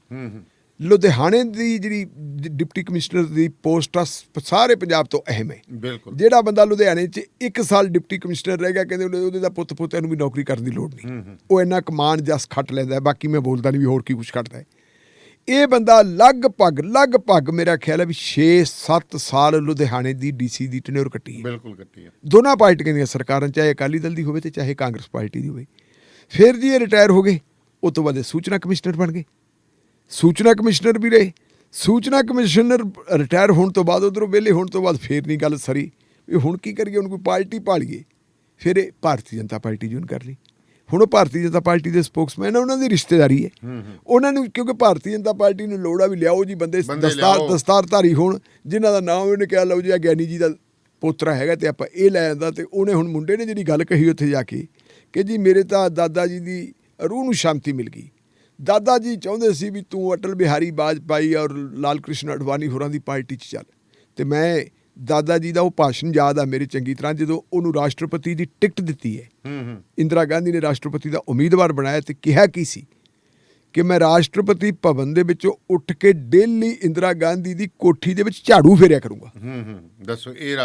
[SPEAKER 6] ਲੁਧਿਆਣੇ ਦੀ ਜਿਹੜੀ ਡਿਪਟੀ ਕਮਿਸ਼ਨਰ ਦੀ ਪੋਸਟ ਆ ਸਾਰੇ ਪੰਜਾਬ ਤੋਂ ਅਹਿਮ ਹੈ। ਬਿਲਕੁਲ। ਜਿਹੜਾ ਬੰਦਾ ਲੁਧਿਆਣੇ 'ਚ 1 ਸਾਲ ਡਿਪਟੀ ਕਮਿਸ਼ਨਰ ਰਹਿ ਗਿਆ, ਕਹਿੰਦੇ ਉਹਦੇ ਦਾ ਪੁੱਤ ਪੋਤਿਆਂ ਨੂੰ ਵੀ ਨੌਕਰੀ ਕਰਨ ਦੀ ਲੋੜ ਨਹੀਂ। ਉਹ ਇੰਨਾ ਕਮਾਨ ਜਸ ਖੱਟ ਲੈਂਦਾ, ਬਾਕੀ ਮੈਂ ਬੋਲਦਾ ਨਹੀਂ ਵੀ ਹੋਰ ਕੀ ਕੁਛ ਖੱਟਦਾ ਹੈ। ਇਹ ਬੰਦਾ ਲਗਭਗ ਮੇਰਾ ਖਿਆਲ ਹੈ ਵੀ 6-7 ਸਾਲ ਲੁਧਿਆਣੇ ਦੀ DC ਦੀ ਟੈਨਿਓਰ ਕੱਟੀ ਹੈ। ਬਿਲਕੁਲ ਕੱਟੀ ਹੈ, ਦੋਨਾਂ ਪਾਰਟੀਆਂ ਦੀਆਂ ਸਰਕਾਰਾਂ, ਚਾਹੇ ਅਕਾਲੀ ਦਲ ਦੀ ਹੋਵੇ ਤੇ ਚਾਹੇ ਕਾਂਗਰਸ ਪਾਰਟੀ ਦੀ ਹੋਵੇ। ਫਿਰ ਜੀ ਇਹ ਰਿਟਾਇਰ ਹੋ ਗਏ, ਉਸ ਤੋਂ ਬਾਅਦ ਸੂਚਨਾ ਕਮਿਸ਼ਨਰ ਬਣ ਗਏ। ਸੂਚਨਾ ਕਮਿਸ਼ਨਰ ਵੀ ਰਹੇ। ਸੂਚਨਾ ਕਮਿਸ਼ਨਰ ਰਿਟਾਇਰ ਹੋਣ ਤੋਂ ਬਾਅਦ, ਉੱਧਰੋਂ ਵਿਹਲੇ ਹੋਣ ਤੋਂ ਬਾਅਦ ਫਿਰ ਨਹੀਂ ਗੱਲ ਸਰੀ ਵੀ ਹੁਣ ਕੀ ਕਰੀਏ, ਹੁਣ ਕੋਈ ਪਾਰਟੀ ਭਾਲੀਏ। ਫਿਰ ਇਹ ਭਾਰਤੀ ਜਨਤਾ ਪਾਰਟੀ ਜੁਆਇਨ ਕਰ ਲਈ। ਹੁਣ ਉਹ ਭਾਰਤੀ ਜਨਤਾ ਪਾਰਟੀ ਦੇ ਸਪੋਕਸਮੈਨ, ਉਹਨਾਂ ਦੀ ਰਿਸ਼ਤੇਦਾਰੀ ਹੈ। ਉਹਨਾਂ ਨੂੰ ਕਿਉਂਕਿ ਭਾਰਤੀ ਜਨਤਾ ਪਾਰਟੀ ਨੂੰ ਲੋੜ ਆ ਵੀ ਲਿਆਓ ਜੀ ਬੰਦੇ ਦਸਤਾਰਧਾਰੀ ਹੋਣ, ਜਿਨ੍ਹਾਂ ਦਾ ਨਾਮ ਉਹਨੇ ਕਿਹਾ ਲਓ ਜੀ ਆ ਗਿਆਨੀ ਜੀ ਦਾ ਪੋਤਰਾ ਹੈਗਾ ਤੇ ਆਪਾਂ ਇਹ ਲੈ ਆਂਦਾ। ਤੇ ਉਹਨੇ ਹੁਣ ਮੁੰਡੇ ਨੇ ਜਿਹੜੀ ਗੱਲ ਕਹੀ ਉੱਥੇ ਜਾ ਕੇ ਕਿ ਜੀ ਮੇਰੇ ਤਾਂ ਦਾਦਾ ਜੀ ਦੀ ਰੂਹ ਨੂੰ ਸ਼ਾਂਤੀ ਮਿਲ ਗਈ। ਦਾਦਾ ਜੀ ਚਾਹੁੰਦੇ ਸੀ ਵੀ ਤੂੰ ਅਟਲ ਬਿਹਾਰੀ ਵਾਜਪਾਈ ਔਰ ਲਾਲ ਕ੍ਰਿਸ਼ਨ ਅਡਵਾਨੀ ਹੋਰਾਂ ਦੀ ਪਾਰਟੀ 'ਚ ਚੱਲ। ਤੇ ਮੈਂ ਦਾਦਾ ਜੀ ਦਾ ਉਹ ਭਾਸ਼ਣ ਯਾਦ ਆ ਮੇਰੇ ਚੰਗੀ ਤਰ੍ਹਾਂ, ਜਦੋਂ ਉਹਨੂੰ ਰਾਸ਼ਟਰਪਤੀ ਦੀ ਟਿਕਟ ਦਿੱਤੀ ਹੈ। ਇੰਦਰਾ ਗਾਂਧੀ ਨੇ ਰਾਸ਼ਟਰਪਤੀ ਦਾ ਉਮੀਦਵਾਰ ਬਣਾਇਆ ਤੇ ਕਿਹਾ ਕੀ ਸੀ ਕਿ ਮੈਂ ਰਾਸ਼ਟਰਪਤੀ ਭਵਨ ਦੇ ਵਿੱਚੋਂ ਉੱਠ ਕੇ ਡੇਲੀ ਇੰਦਰਾ ਗਾਂਧੀ ਦੀ ਕੋਠੀ ਦੇ ਵਿੱਚ ਝਾੜੂ ਫੇਰਿਆ ਕਰੂੰਗਾ।
[SPEAKER 10] ਦੱਸੋ, ਇਹ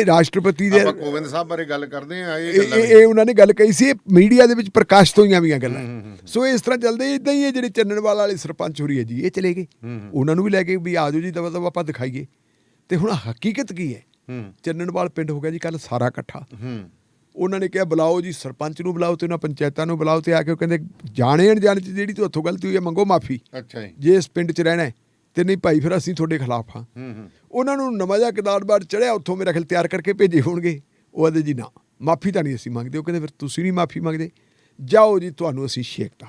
[SPEAKER 6] ਰਾਸ਼ਟਰਪਤੀ ਦੇ
[SPEAKER 10] ਆਪਾਂ ਕੋਵਿੰਦ ਸਾਹਿਬ ਬਾਰੇ ਗੱਲ ਕਰਦੇ ਆ।
[SPEAKER 6] ਇਹ ਉਹਨਾਂ ਨੇ ਗੱਲ ਕਹੀ ਸੀ, ਇਹ ਮੀਡੀਆ ਦੇ ਵਿੱਚ ਪ੍ਰਕਾਸ਼ਿਤ ਹੋਈਆਂ ਵੀਆਂ ਗੱਲਾਂ। ਸੋ ਇਸ ਤਰ੍ਹਾਂ ਚੱਲਦੇ ਇਦਾਂ ਹੀ। ਇਹ ਜਿਹੜੇ ਚੰਨਣਵਾਲ ਵਾਲੇ ਸਰਪੰਚ ਹੋਰੀ ਹੈ ਜੀ, ਇਹ ਚਲੇ ਗਏ। ਉਹਨਾਂ ਨੂੰ ਵੀ ਲੈ ਕੇ ਵੀ ਆ ਜਾਓ ਜੀ, ਦਵਾ ਦਵਾ ਆਪਾਂ ਦਿਖਾਈਏ। ਤੇ ਹੁਣ ਹਕੀਕਤ ਕੀ ਹੈ, ਚੰਨਣਵਾਲ ਪਿੰਡ ਹੋ ਗਿਆ ਜੀ ਕੱਲ ਸਾਰਾ ਇਕੱਠਾ। ਉਹਨਾਂ ਨੇ ਕਿਹਾ ਬੁਲਾਓ ਜੀ, ਸਰਪੰਚ ਨੂੰ ਬੁਲਾਓ ਤੇ ਉਹਨਾਂ ਪੰਚਾਇਤਾਂ ਨੂੰ ਬੁਲਾਓ ਤੇ ਆ ਕੇ ਉਹ ਕਹਿੰਦੇ ਜਾਣੇ ਅਣਜਾਣੇ 'ਚ ਜਿਹੜੀ ਤੋਂ ਹੱਥੋਂ ਗਲਤੀ ਹੋਈ ਹੈ ਮੰਗੋ ਮਾਫੀ। ਅੱਛਾ ਜੀ, ਜੇ ਇਸ ਪਿੰਡ 'ਚ ਰਹਿਣਾ ਤੇ ਨਹੀਂ ਭਾਈ ਫਿਰ ਅਸੀਂ ਤੁਹਾਡੇ ਖਿਲਾਫ ਹਾਂ। ਉਹਨਾਂ ਨੂੰ ਨਵਾਂ ਜਿਹਾ ਕਿਦਾਰਬਾੜ ਚੜਿਆ, ਉੱਥੋਂ ਮੇਰਾ ਖਿਆਲ ਤਿਆਰ ਕਰਕੇ ਭੇਜੇ ਹੋਣਗੇ। ਉਹ ਆਦੇ ਜੀ ਨਾ ਮਾਫੀ ਤਾਂ ਨਹੀਂ ਅਸੀਂ ਮੰਗਦੇ। ਉਹ ਕਹਿੰਦੇ ਫਿਰ ਤੁਸੀਂ ਨਹੀਂ ਮਾਫੀ ਮੰਗਦੇ, ਜਾਓ ਜੀ ਤੁਹਾਨੂੰ ਅਸੀਂ ਛੇਕਤਾ,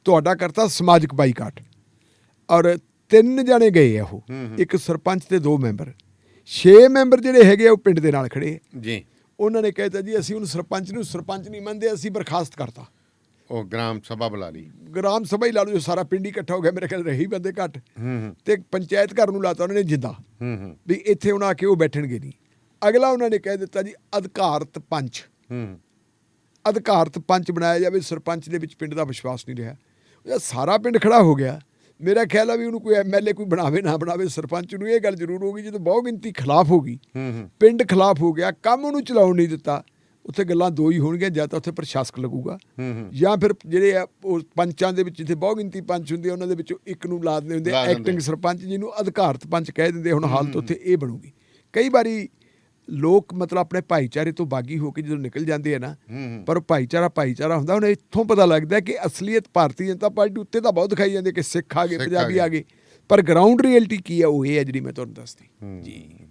[SPEAKER 6] ਤੁਹਾਡਾ ਕਰਤਾ ਸਮਾਜਿਕ ਬਾਈਕਾਟ। ਔਰ 3 ਜਾਣੇ ਗਏ ਆ ਉਹ, ਇੱਕ ਸਰਪੰਚ ਤੇ 2 ਮੈਂਬਰ। 6 ਮੈਂਬਰ ਜਿਹੜੇ ਹੈਗੇ ਆ ਉਹ ਪਿੰਡ ਦੇ ਨਾਲ ਖੜੇ ਜੀ। ਉਹਨਾਂ ਨੇ ਕਹਿਤਾ ਜੀ ਅਸੀਂ ਉਹਨੂੰ ਸਰਪੰਚ ਨਹੀਂ ਮੰਨਦੇ, ਅਸੀਂ ਬਰਖਾਸਤ ਕਰਤਾ।
[SPEAKER 10] ਉਹ ਗ੍ਰਾਮ ਸਭਾ ਬੁਲਾ ਲਈ,
[SPEAKER 6] ਗ੍ਰਾਮ ਸਭਾ ਹੀ ਲਾ ਲਓ, ਜੋ ਸਾਰਾ ਪਿੰਡ ਹੀ ਇਕੱਠਾ ਹੋ ਗਿਆ, ਮੇਰੇ ਖਿਆਲ ਰਹੀ ਬੰਦੇ ਘੱਟ, ਤੇ ਪੰਚਾਇਤ ਘਰ ਨੂੰ ਲਾਤਾ ਉਹਨਾਂ ਨੇ ਜਿੱਦਾਂ ਵੀ ਇੱਥੇ ਉਹਨਾਂ ਆ ਕੇ ਉਹ ਬੈਠਣਗੇ ਨਹੀਂ। ਅਗਲਾ ਉਹਨਾਂ ਨੇ ਕਹਿ ਦਿੱਤਾ ਜੀ ਅਧਿਕਾਰਤ ਪੰਚ, ਅਧਿਕਾਰਤ ਪੰਚ ਬਣਾਇਆ ਜਾਵੇ। ਸਰਪੰਚ ਦੇ ਵਿੱਚ ਪਿੰਡ ਦਾ ਵਿਸ਼ਵਾਸ ਨਹੀਂ ਰਿਹਾ, ਸਾਰਾ ਪਿੰਡ ਖੜਾ ਹੋ ਗਿਆ। ਮੇਰਾ ਖਿਆਲ ਆ ਵੀ ਉਹਨੂੰ ਕੋਈ MLA ਕੋਈ ਬਣਾਵੇ ਨਾ ਬਣਾਵੇ, ਸਰਪੰਚ ਨੂੰ ਇਹ ਗੱਲ ਜ਼ਰੂਰ ਹੋ ਗਈ ਜਦੋਂ ਬਹੁਤ ਗਿਣਤੀ ਖਿਲਾਫ ਹੋ ਗਈ, ਪਿੰਡ ਖਿਲਾਫ ਹੋ ਗਿਆ, ਕੰਮ ਉਹਨੂੰ ਚਲਾਉਣ ਨਹੀਂ ਦਿੱਤਾ। ਉੱਥੇ ਗੱਲਾਂ ਦੋ ਹੀ ਹੋਣਗੀਆਂ, ਜਾਂ ਤਾਂ ਉੱਥੇ ਪ੍ਰਸ਼ਾਸਕ ਲੱਗੂਗਾ ਜਾਂ ਫਿਰ ਜਿਹੜੇ ਆ ਉਹ ਪੰਚਾਂ ਦੇ ਵਿੱਚ ਜਿੱਥੇ ਬਹੁਤ ਗਿਣਤੀ ਪੰਚ ਹੁੰਦੇ ਉਹਨਾਂ ਦੇ ਵਿੱਚੋਂ ਇੱਕ ਨੂੰ ਲਾ ਦਿੰਦੇ ਹੁੰਦੇ ਐਕਟਿੰਗ ਸਰਪੰਚ, ਜਿਹਨੂੰ ਅਧਿਕਾਰਤ ਪੰਚ ਕਹਿ ਦਿੰਦੇ। ਹੁਣ ਹਾਲਤ ਉੱਥੇ ਇਹ ਬਣੂਗੀ। ਕਈ ਵਾਰੀ ਲੋਕ ਮਤਲਬ ਆਪਣੇ ਭਾਈਚਾਰੇ ਤੋਂ ਬਾਗੀ ਹੋ ਕੇ ਜਦੋਂ ਨਿਕਲ ਜਾਂਦੇ ਆ ਨਾ, ਪਰ ਭਾਈਚਾਰਾ ਹੁੰਦਾ। ਹੁਣ ਇੱਥੋਂ ਪਤਾ ਲੱਗਦਾ ਕਿ ਅਸਲੀਅਤ ਭਾਰਤੀ ਜਨਤਾ ਪਾਰਟੀ ਉੱਤੇ ਤਾਂ ਬਹੁਤ ਦਿਖਾਈ ਜਾਂਦੀ ਕਿ ਸਿੱਖ ਆ ਗਏ, ਪੰਜਾਬੀ ਆ ਗਏ, ਪਰ ਗਰਾਊਂਡ ਰਿਐਲਿਟੀ ਕੀ ਹੈ ਉਹ ਇਹ ਹੈ ਜਿਹੜੀ ਮੈਂ ਤੁਹਾਨੂੰ ਦੱਸਦੀ ਜੀ।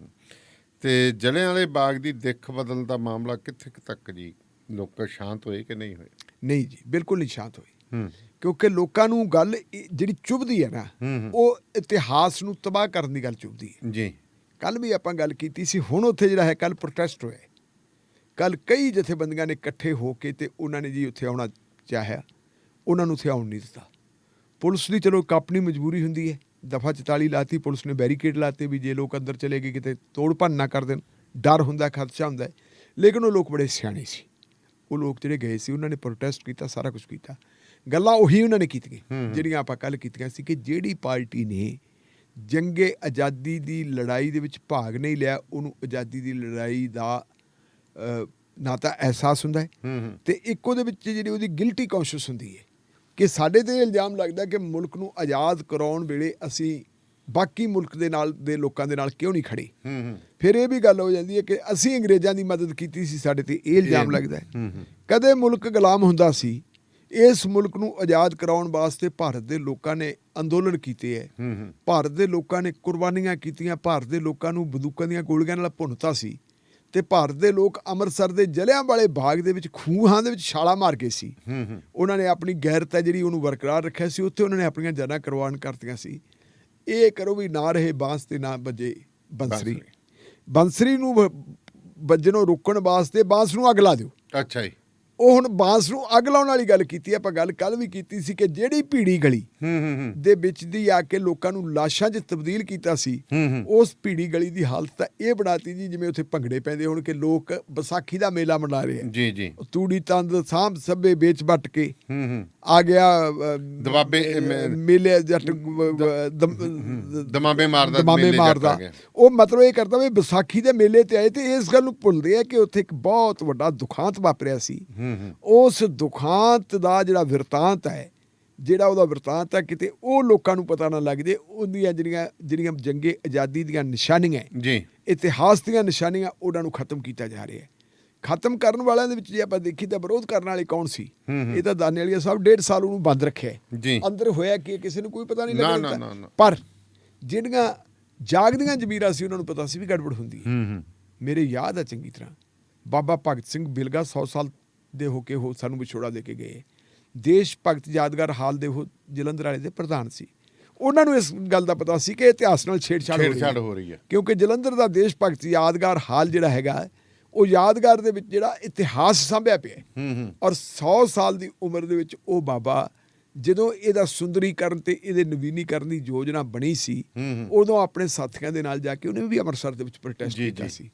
[SPEAKER 10] ਤੇ ਜਲਿਆਂਵਾਲੇ ਬਾਗ ਦੀ ਦਿੱਖ ਬਦਲ ਦਾ ਮਾਮਲਾ ਕਿੱਥੇ ਕੁ ਤੱਕ ਜੀ, ਲੋਕ ਸ਼ਾਂਤ ਹੋਏ ਕਿ ਨਹੀਂ ਹੋਏ?
[SPEAKER 6] ਨਹੀਂ ਜੀ, ਬਿਲਕੁਲ ਨਹੀਂ ਸ਼ਾਂਤ ਹੋਏ, ਕਿਉਂਕਿ ਲੋਕਾਂ ਨੂੰ ਗੱਲ ਜਿਹੜੀ ਚੁਭਦੀ ਹੈ ਨਾ, ਉਹ ਇਤਿਹਾਸ ਨੂੰ ਤਬਾਹ ਕਰਨ ਦੀ ਗੱਲ ਚੁਭਦੀ ਹੈ
[SPEAKER 10] ਜੀ।
[SPEAKER 6] ਕੱਲ੍ਹ ਵੀ ਆਪਾਂ ਗੱਲ ਕੀਤੀ ਸੀ। ਹੁਣ ਉੱਥੇ ਜਿਹੜਾ ਹੈ ਕੱਲ੍ਹ ਪ੍ਰੋਟੈਸਟ ਹੋਇਆ, ਕੱਲ੍ਹ ਕਈ ਜਥੇਬੰਦੀਆਂ ਨੇ ਇਕੱਠੇ ਹੋ ਕੇ ਤੇ ਉਹਨਾਂ ਨੇ ਜੀ ਉੱਥੇ ਆਉਣਾ ਚਾਹਿਆ, ਉਹਨਾਂ ਨੂੰ ਉੱਥੇ ਆਉਣ ਨਹੀਂ ਦਿੱਤਾ। ਪੁਲਿਸ ਦੀ ਚਲੋ ਇੱਕ ਆਪਣੀ ਮਜਬੂਰੀ ਹੁੰਦੀ ਹੈ, ਦਫਾ 44 ਲਾਤੀ, ਪੁਲਿਸ ਨੇ ਬੈਰੀਕੇਡ ਲਾਤੇ ਵੀ ਜੇ ਲੋਕ ਅੰਦਰ ਚਲੇ ਗਏ ਕਿਤੇ ਤੋੜ ਭੰਨ ਨਾ ਕਰ ਦੇਣ, ਡਰ ਹੁੰਦਾ, ਖਦਸ਼ਾ ਹੁੰਦਾ। ਲੇਕਿਨ ਉਹ ਲੋਕ ਬੜੇ ਸਿਆਣੇ ਸੀ, ਉਹ ਲੋਕ ਜਿਹੜੇ ਗਏ ਸੀ ਉਹਨਾਂ ਨੇ ਪ੍ਰੋਟੈਸਟ ਕੀਤਾ, ਸਾਰਾ ਕੁਛ ਕੀਤਾ। ਗੱਲਾਂ ਉਹੀ ਉਹਨਾਂ ਨੇ ਕੀਤੀਆਂ ਜਿਹੜੀਆਂ ਆਪਾਂ ਕੱਲ੍ਹ ਕੀਤੀਆਂ ਸੀ ਕਿ ਜਿਹੜੀ ਪਾਰਟੀ ਨੇ ਜੰਗੇ ਆਜ਼ਾਦੀ ਦੀ ਲੜਾਈ ਦੇ ਵਿੱਚ ਭਾਗ ਨਹੀਂ ਲਿਆ, ਉਹਨੂੰ ਆਜ਼ਾਦੀ ਦੀ ਲੜਾਈ ਦਾ ਨਾ ਤਾਂ ਅਹਿਸਾਸ ਹੁੰਦਾ ਹੈ ਤੇ ਇੱਕ ਉਹਦੇ ਵਿੱਚ ਜਿਹੜੀ ਉਹਦੀ ਗਿਲਟੀ ਕੌਂਸ਼ੀਅਸ ਹੁੰਦੀ ਹੈ ਕਿ ਸਾਡੇ 'ਤੇ ਇਲਜ਼ਾਮ ਲੱਗਦਾ ਕਿ ਮੁਲਕ ਨੂੰ ਆਜ਼ਾਦ ਕਰਾਉਣ ਵੇਲੇ ਅਸੀਂ ਬਾਕੀ ਮੁਲਕ ਦੇ ਨਾਲ ਦੇ ਲੋਕਾਂ ਦੇ ਨਾਲ ਕਿਉਂ ਨਹੀਂ ਖੜੇ। ਫਿਰ ਇਹ ਵੀ ਗੱਲ ਹੋ ਜਾਂਦੀ ਹੈ ਕਿ ਅਸੀਂ ਅੰਗਰੇਜ਼ਾਂ ਦੀ ਮਦਦ ਕੀਤੀ ਸੀ, ਸਾਡੇ 'ਤੇ ਇਹ ਇਲਜ਼ਾਮ ਲੱਗਦਾ ਹੈ। ਕਦੇ ਮੁਲਕ ਗੁਲਾਮ ਹੁੰਦਾ ਸੀ, ਇਸ ਮੁਲਕ ਨੂੰ ਆਜ਼ਾਦ ਕਰਾਉਣ ਵਾਸਤੇ ਭਾਰਤ ਦੇ ਲੋਕਾਂ ਨੇ ਅੰਦੋਲਨ ਕੀਤੇ ਹੈ, ਭਾਰਤ ਦੇ ਲੋਕਾਂ ਨੇ ਕੁਰਬਾਨੀਆਂ ਕੀਤੀਆਂ, ਭਾਰਤ ਦੇ ਲੋਕਾਂ ਨੂੰ ਬੰਦੂਕਾਂ ਦੀਆਂ ਗੋਲੀਆਂ ਨਾਲ ਭੁੰਨਤਾ ਸੀ ਤੇ ਭਾਰਤ ਦੇ ਲੋਕ ਅੰਮ੍ਰਿਤਸਰ ਦੇ ਜਲਿਆਂਵਾਲੇ ਬਾਗ ਦੇ ਵਿੱਚ ਖੂਹਾਂ ਦੇ ਵਿੱਚ ਛਾਲਾ ਮਾਰ ਗਏ ਸੀ। ਉਹਨਾਂ ਨੇ ਆਪਣੀ ਗੈਰਤ ਹੈ ਜਿਹੜੀ ਉਹਨੂੰ ਬਰਕਰਾਰ ਰੱਖਿਆ ਸੀ, ਉੱਥੇ ਉਹਨਾਂ ਨੇ ਆਪਣੀਆਂ ਜਾਨਾਂ ਕੁਰਬਾਨ ਕਰਤੀਆਂ ਸੀ। ਇਹ ਕਰੋ ਵੀ ਨਾ ਰਹੇ ਬਾਂਸ ਤੇ ਨਾ ਵੱਜੇ ਬੰਸਰੀ, ਬੰਸਰੀ ਨੂੰ ਵੱਜਣੋਂ ਰੋਕਣ ਵਾਸਤੇ ਬਾਂਸ ਨੂੰ ਅੱਗ ਲਾ ਦਿਓ।
[SPEAKER 10] ਅੱਛਾ ਜੀ।
[SPEAKER 6] ਉਹ ਹੁਣ ਬਾਂਸ ਨੂੰ ਅੱਗ ਲਾਉਣ ਵਾਲੀ ਗੱਲ ਕੀਤੀ। ਆਪਾਂ ਗੱਲ ਕੱਲ੍ਹ ਵੀ ਕੀਤੀ ਸੀ ਕਿ ਜਿਹੜੀ ਭੀੜੀ ਗਲੀ ਦੇ ਵਿੱਚ ਦੀ ਆ ਕੇ ਲੋਕਾਂ ਨੂੰ ਲਾਸ਼ਾਂ 'ਚ ਤਬਦੀਲ ਕੀਤਾ ਸੀ, ਉਸ ਭੀੜੀ ਗਲੀ ਦੀ ਹਾਲਤ ਤਾਂ ਇਹ ਬਣਾਤੀ ਜੀ ਜਿਵੇਂ ਉੱਥੇ ਭੰਗੜੇ ਪੈਂਦੇ ਹੋਣ ਕਿ ਲੋਕ ਵਿਸਾਖੀ ਦਾ ਮੇਲਾ ਮਨਾ ਰਹੇ ਆ।
[SPEAKER 10] ਜੀ ਜੀ।
[SPEAKER 6] ਤੂੜੀ ਤੰਦ ਸਾਂਭ ਸੱਭੇ ਵੇਚ ਵੱਟ ਕੇ ਆ ਗਿਆ
[SPEAKER 10] ਦਬਾਬੇ
[SPEAKER 6] ਮੇਲੇ ਜੱਟ
[SPEAKER 10] ਦਮਾਮੇ
[SPEAKER 6] ਮਾਰਦਾ। ਉਹ ਮਤਲਬ ਇਹ ਕਰਦਾ ਵੀ ਵਿਸਾਖੀ ਦੇ ਮੇਲੇ ਤੇ ਆਏ ਤੇ ਇਸ ਗੱਲ ਨੂੰ ਭੁੱਲਦੇ ਆ ਕਿ ਉੱਥੇ ਇੱਕ ਬਹੁਤ ਵੱਡਾ ਦੁਖਾਂਤ ਵਾਪਰਿਆ ਸੀ। ਉਸ ਦੁਖਾਂਤ ਦਾ ਜਿਹੜਾ ਵਿਰਤਾਂਤ ਹੈ, ਜਿਹੜਾ ਉਹਦਾ ਵਿਰਤਾਂਤ ਹੈ, ਕਿਤੇ ਉਹ ਲੋਕਾਂ ਨੂੰ ਪਤਾ ਨਾ ਲੱਗ ਜੇ। ਉਹਦੀਆਂ ਜਿਹੜੀਆਂ ਜੰਗੇ ਆਜ਼ਾਦੀ ਦੀਆਂ ਨਿਸ਼ਾਨੀਆਂ ਜੀ, ਇਤਿਹਾਸ ਦੀਆਂ ਨਿਸ਼ਾਨੀਆਂ, ਉਹਨਾਂ ਨੂੰ ਖਤਮ ਕੀਤਾ ਜਾ ਰਿਹਾ ਹੈ। ਖਤਮ ਕਰਨ ਵਾਲਿਆਂ ਦੇ ਵਿੱਚ ਜੇ ਆਪਾਂ ਦੇਖੀ ਤਾਂ ਵਿਰੋਧ ਕਰਨ ਵਾਲੇ ਕੌਣ ਸੀ? ਇਹ ਤਾਂ ਦਾਨੇਵਾਲੀਆ ਸਾਹਿਬ 1.5 ਸਾਲ ਉਹਨੂੰ ਬੰਦ ਰੱਖਿਆ ਜੀ। ਅੰਦਰ ਹੋਇਆ ਕਿ ਕਿਸੇ ਨੂੰ ਕੋਈ ਪਤਾ ਨਹੀਂ ਲੱਗਦਾ, ਪਰ ਜਿਹੜੀਆਂ ਜਾਗਦੀਆਂ ਜ਼ਮੀਰਾਂ ਸੀ ਉਹਨਾਂ ਨੂੰ ਪਤਾ ਸੀ ਵੀ ਗੜਬੜ ਹੁੰਦੀ ਹੈ। ਮੇਰੇ ਯਾਦ ਆ ਚੰਗੀ ਤਰ੍ਹਾਂ ਬਾਬਾ ਭਗਤ ਸਿੰਘ ਬਿਲਗਾ 100 ਸਾਲ ਦੇ ਹੋ ਕੇ ਉਹ ਸਾਨੂੰ ਵਿਛੋੜਾ ਦੇ ਕੇ ਗਏ। ਦੇਸ਼ ਭਗਤ ਯਾਦਗਾਰ ਹਾਲ ਦੇ ਉਹ ਜਲੰਧਰ ਵਾਲੇ ਦੇ ਪ੍ਰਧਾਨ ਸੀ। ਉਹਨਾਂ ਨੂੰ ਇਸ ਗੱਲ ਦਾ ਪਤਾ ਸੀ ਕਿ ਇਤਿਹਾਸ ਨਾਲ ਛੇੜਛਾੜ ਹੋ ਰਹੀ ਹੈ, ਕਿਉਂਕਿ ਜਲੰਧਰ ਦਾ ਦੇਸ਼ ਭਗਤ ਯਾਦਗਾਰ ਹਾਲ ਜਿਹੜਾ ਹੈਗਾ ਉਹ ਯਾਦਗਾਰ ਦੇ ਵਿੱਚ ਜਿਹੜਾ ਇਤਿਹਾਸ ਸਾਂਭਿਆ ਪਿਆ। ਔਰ 100 ਸਾਲ ਦੀ ਉਮਰ ਦੇ ਵਿੱਚ ਉਹ ਬਾਬਾ ਜਦੋਂ ਇਹਦਾ ਸੁੰਦਰੀਕਰਨ ਤੇ ਇਹਦੇ ਨਵੀਨੀਕਰਨ ਦੀ ਯੋਜਨਾ ਬਣੀ ਸੀ, ਉਦੋਂ ਆਪਣੇ ਸਾਥੀਆਂ ਦੇ ਨਾਲ ਜਾ ਕੇ ਉਹਨੇ ਵੀ ਅੰਮ੍ਰਿਤਸਰ ਦੇ ਵਿੱਚ ਪ੍ਰੋਟੈਸਟ ਕੀਤਾ ਸੀ।